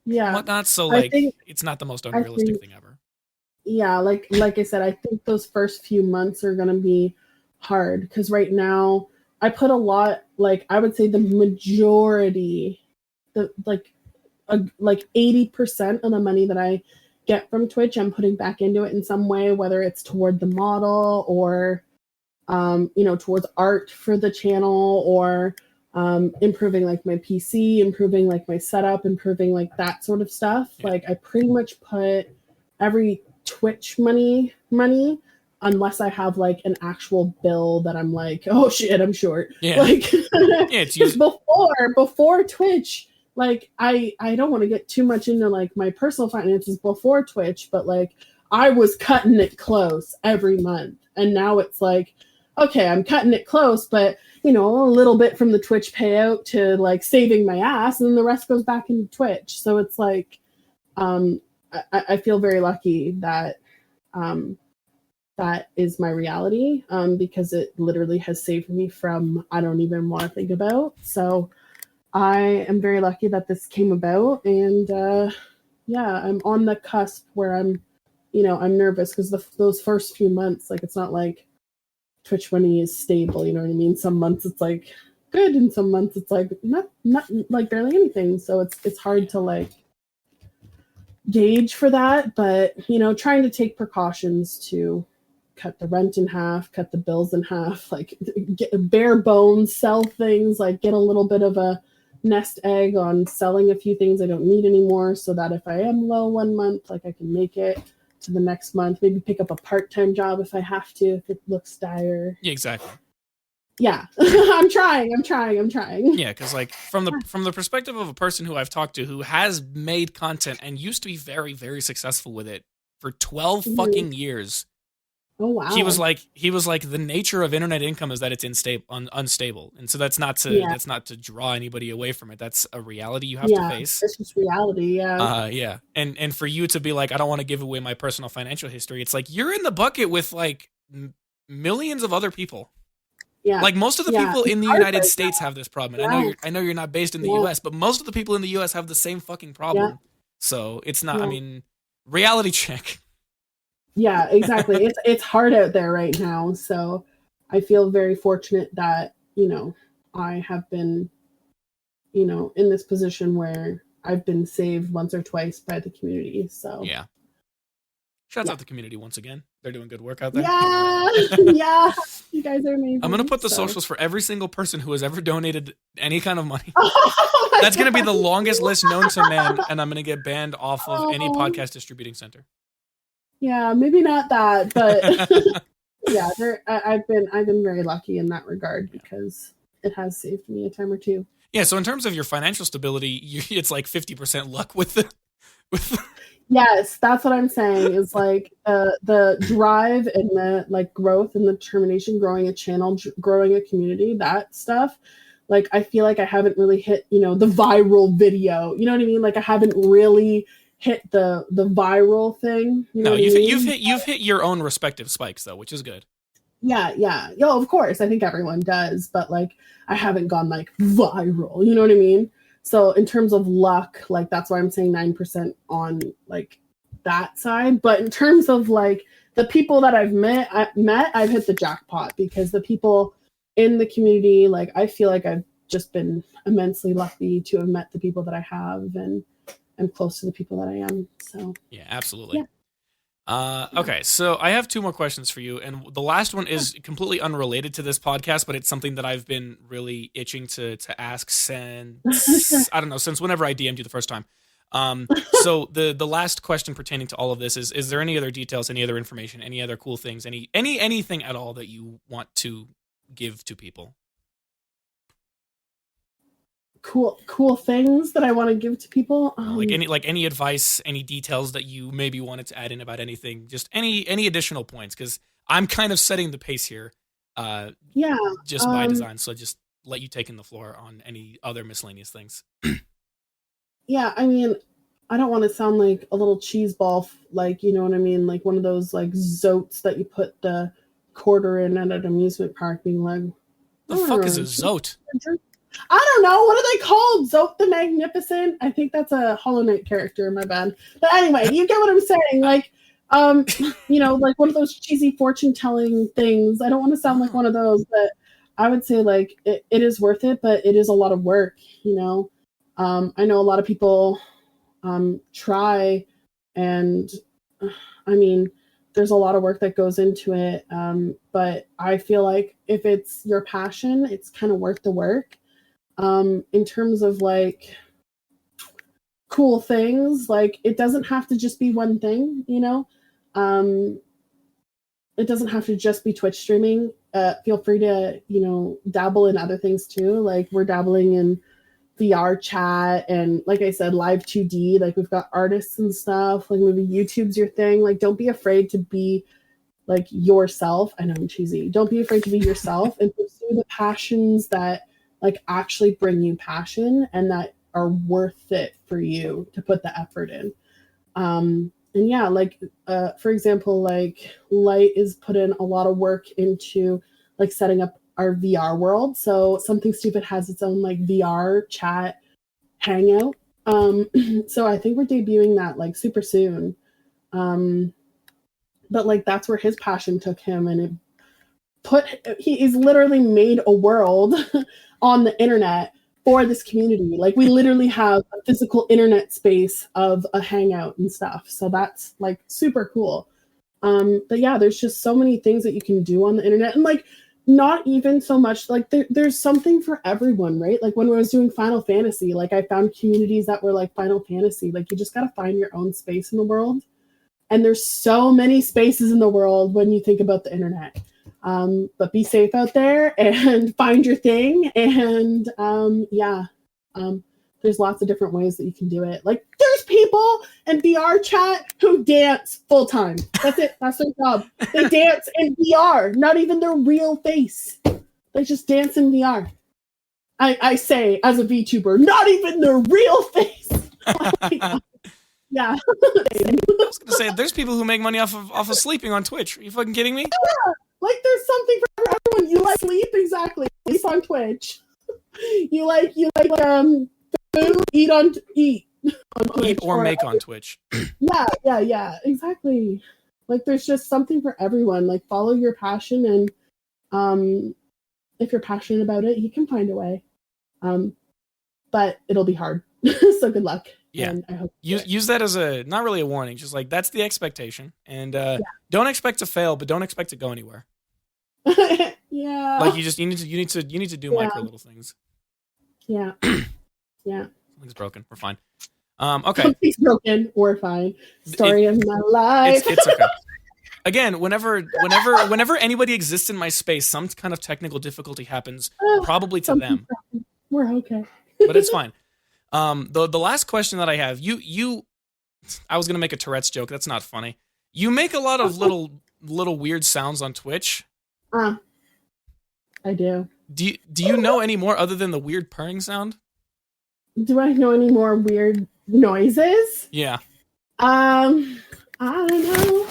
Yeah, whatnot. So like, it's not the most unrealistic thing ever. Yeah, like I said, I think those first few months are gonna be hard, because right now I put a lot. Like, I would say the majority, like 80% of the money that I get from Twitch, I'm putting back into it in some way, whether it's toward the model, or towards art for the channel, or improving like my PC, improving like my setup, improving like that sort of stuff. Yeah. Like, I pretty much put every Twitch money, unless I have like an actual bill that I'm like, oh shit, I'm short. Yeah. Like, it's before Twitch, like, I don't want to get too much into like my personal finances before Twitch, but like, I was cutting it close every month, and now it's like, okay, I'm cutting it close, but a little bit from the Twitch payout to like saving my ass, and then the rest goes back into Twitch. So it's like, I feel very lucky that that is my reality, because it literally has saved me from I don't even want to think about. So I am very lucky that this came about, and I'm on the cusp where I'm nervous, because those first few months, like, it's not like Twitch money is stable, you know what I mean? Some months it's like good, and some months it's like not like barely anything. So it's hard to like gauge for that, but trying to take precautions to cut the rent in half, cut the bills in half, like get bare bones, sell things, like get a little bit of a nest egg on selling a few things I don't need anymore, so that if I am low one month, like, I can make it to the next month, maybe pick up a part-time job if I have to, if it looks dire. Yeah, exactly. Yeah. I'm trying. Yeah, because like, from the perspective of a person who I've talked to who has made content and used to be very, very successful with it for 12 fucking years. Oh wow. He was like the nature of internet income is that it's unstable, and so that's not to draw anybody away from it. That's a reality you have to face. It's just reality. Yeah. And for you to be like, I don't want to give away my personal financial history. It's like, you're in the bucket with like millions of other people. Yeah. Like, most of the people in the United States have this problem. And I know you're not based in the US, but most of the people in the US have the same fucking problem. Yeah. So it's not. I mean, reality check. Yeah, exactly. It's hard out there right now. So I feel very fortunate that, I have been, in this position where I've been saved once or twice by the community. So yeah. Shouts out the community once again. They're doing good work out there. Yeah. Yeah. You guys are amazing. I'm going to put the socials for every single person who has ever donated any kind of money. That's going to be the longest list known to man, and I'm going to get banned off of any podcast distributing center. Yeah, maybe not that, but yeah, I've been very lucky in that regard, because it has saved me a time or two. Yeah, so in terms of your financial stability, it's like 50% luck with the. Yes, that's what I'm saying. Is like the drive and the like growth and the determination, growing a channel, growing a community, that stuff. Like, I feel like I haven't really hit the viral video. You know what I mean? Like, I haven't really hit the viral thing. No, you've hit your own respective spikes though, which is good. Yeah. Yo, of course. I think everyone does, but like I haven't gone like viral. You know what I mean? So in terms of luck, like that's why I'm saying 9% on like that side. But in terms of like the people that I've hit the jackpot because the people in the community, like I feel like I've just been immensely lucky to have met the people that I have and I'm close to the people that I am. So Yeah, absolutely. yeah. Okay, so I have two more questions for you, and the last one is completely unrelated to this podcast, but it's something that I've been really itching to ask since I don't know, since whenever I DM'd you the first time. So the last question pertaining to all of this is there any other details, any other information, any other cool things, anything at all that you want to give to people? Cool things that I want to give to people. Like any advice, any details that you maybe wanted to add in about anything, just any additional points, because I'm kind of setting the pace here, Yeah. just by design. So just let you take in the floor on any other miscellaneous things. Yeah, I mean, I don't want to sound like a little cheese ball, like you know what I mean, like one of those like zotes that you put the quarter in at an amusement park, being like, The fuck is a zote? I don't know. What are they called? Zote the Magnificent? I think that's a Hollow Knight character, my bad. But anyway, you get what I'm saying. Like, like one of those cheesy fortune telling things. I don't want to sound like one of those, but I would say like it is worth it, but it is a lot of work, I know a lot of people try and I mean, there's a lot of work that goes into it. But I feel like if it's your passion, it's kind of worth the work. In terms of like cool things, like it doesn't have to just be one thing, it doesn't have to just be Twitch streaming. Feel free to, dabble in other things too. Like we're dabbling in VR chat and like I said, live 2D, like we've got artists and stuff, like maybe YouTube's your thing. Like don't be afraid to be like yourself. I know I'm cheesy. Don't be afraid to be yourself and pursue the passions that like actually bring you passion and that are worth it for you to put the effort in. And yeah, like for example, like Light is put in a lot of work into like setting up our VR world. So Something Stupid has its own like VR chat hangout. So I think we're debuting that like super soon. But like that's where his passion took him and he's literally made a world on the internet for this community. Like we literally have a physical internet space of a hangout and stuff. So that's like super cool. But yeah, there's just so many things that you can do on the internet and like not even so much like there's something for everyone, right? Like when I was doing Final Fantasy, like I found communities that were like Final Fantasy. Like you just got to find your own space in the world. And there's so many spaces in the world when you think about the internet. But be safe out there and find your thing. And there's lots of different ways that you can do it. Like there's people in VR chat who dance full time. That's it. That's their job. They dance in VR, not even their real face. They just dance in VR. I say as a VTuber, not even their real face. Yeah. I was gonna say there's people who make money off of sleeping on Twitch. Are you fucking kidding me? Yeah. Like there's something for everyone. You like sleep, exactly. Sleep on Twitch. You like food, eat on Twitch. Eat or make on Twitch. Yeah, exactly. Like there's just something for everyone. Like follow your passion and if you're passionate about it, you can find a way. But it'll be hard. So good luck. Yeah. And I hope use that as a not really a warning, just like that's the expectation. And don't expect to fail, but don't expect to go anywhere. Yeah. Like you need to do micro little things. Yeah. Yeah. Something's broken. We're fine. Okay. Something's broken. We're fine. Story of my life. It's okay. Again, whenever anybody exists in my space, some kind of technical difficulty happens, probably to them. We're okay. But it's fine. The last question that I have, I was gonna make a Tourette's joke. That's not funny. You make a lot of little weird sounds on Twitch. I do. Do you know any more other than the weird purring sound? Do I know any more weird noises? Yeah. I don't know.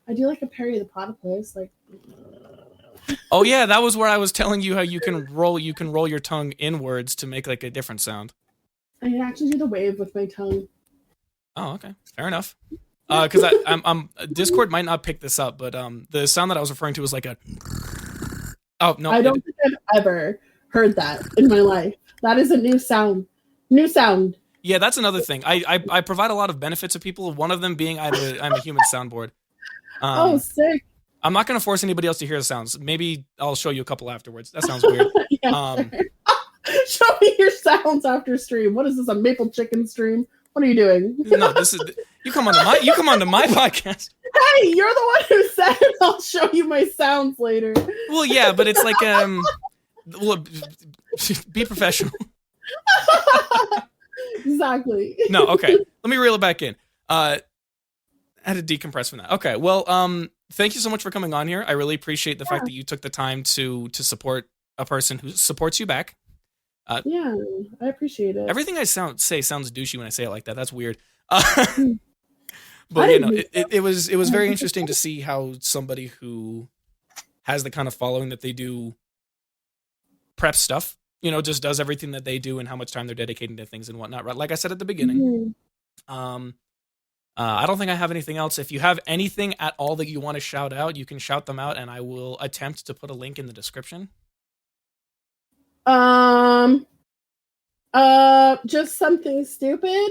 I do like a Perry the Platypus, like. Oh yeah, that was where I was telling you how you can roll your tongue inwards to make like a different sound. I can actually do the wave with my tongue. Oh, okay, fair enough. Because I'm Discord might not pick this up, but the sound that I was referring to was like a. Oh no! I don't think I've ever heard that in my life. That is a new sound. New sound. Yeah, that's another thing. I provide a lot of benefits to people. One of them being I'm a human soundboard. Oh, sick. I'm not going to force anybody else to hear the sounds. Maybe I'll show you a couple afterwards. That sounds weird. Yeah, show me your sounds after stream. What is this, a maple chicken stream? What are you doing? No, this is you come onto my podcast. Hey, you're the one who said I'll show you my sounds later. Well, yeah, but it's like well, be professional. Exactly. No, okay. Let me reel it back in. I had to decompress from that. Okay, well, thank you so much for coming on here. I really appreciate the fact that you took the time to support a person who supports you back. Yeah, I appreciate it. Everything I say sounds douchey when I say it like that. That's weird. But you know, it was very interesting to see how somebody who has the kind of following that they do prep stuff, you know, just does everything that they do and how much time they're dedicating to things and whatnot. Right? Like I said at the beginning. I don't think I have anything else. If you have anything at all that you want to shout out, you can shout them out, and I will attempt to put a link in the description. Just something stupid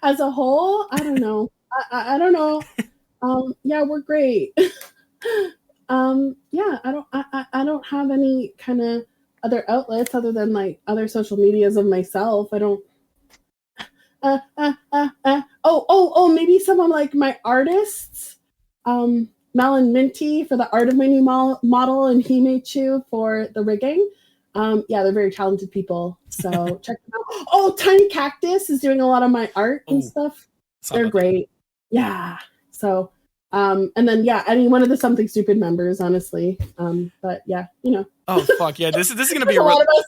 as a whole. I don't know. I don't know. Yeah, we're great. Yeah, I don't have any kind of other outlets other than like other social medias of myself. I don't. Maybe some of like my artists. Mel and Minty for the art of my new model, and Hime Chu for the rigging. Yeah, they're very talented people. So check them out. Oh, Tiny Cactus is doing a lot of my art and stuff. They're great. Yeah. So, and then yeah, any one of the Something Stupid members, honestly. But yeah, you know. Oh fuck yeah! This is gonna be a lot of us.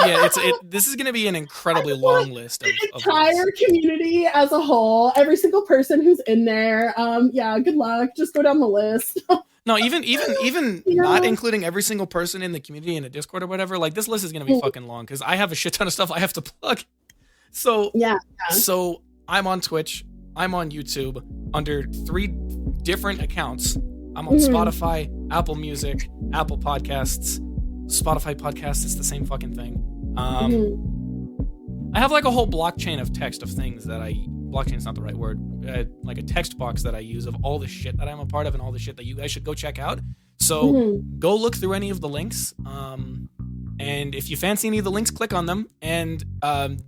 Yeah, this is gonna be an incredibly long list of entire community as a whole. Every single person who's in there. Yeah, good luck. Just go down the list. No, even not including every single person in the community in the Discord or whatever. Like this list is gonna be fucking long because I have a shit ton of stuff I have to plug. So yeah. So I'm on Twitch. I'm on YouTube under 3 different accounts. I'm on Spotify, Apple Music, Apple Podcasts, Spotify Podcasts. It's the same fucking thing. I have like a whole blockchain of text of things that blockchain's not the right word, like a text box that I use of all the shit that I'm a part of and all the shit that you guys should go check out. So go look through any of the links. And if you fancy any of the links, click on them and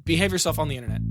behave yourself on the internet.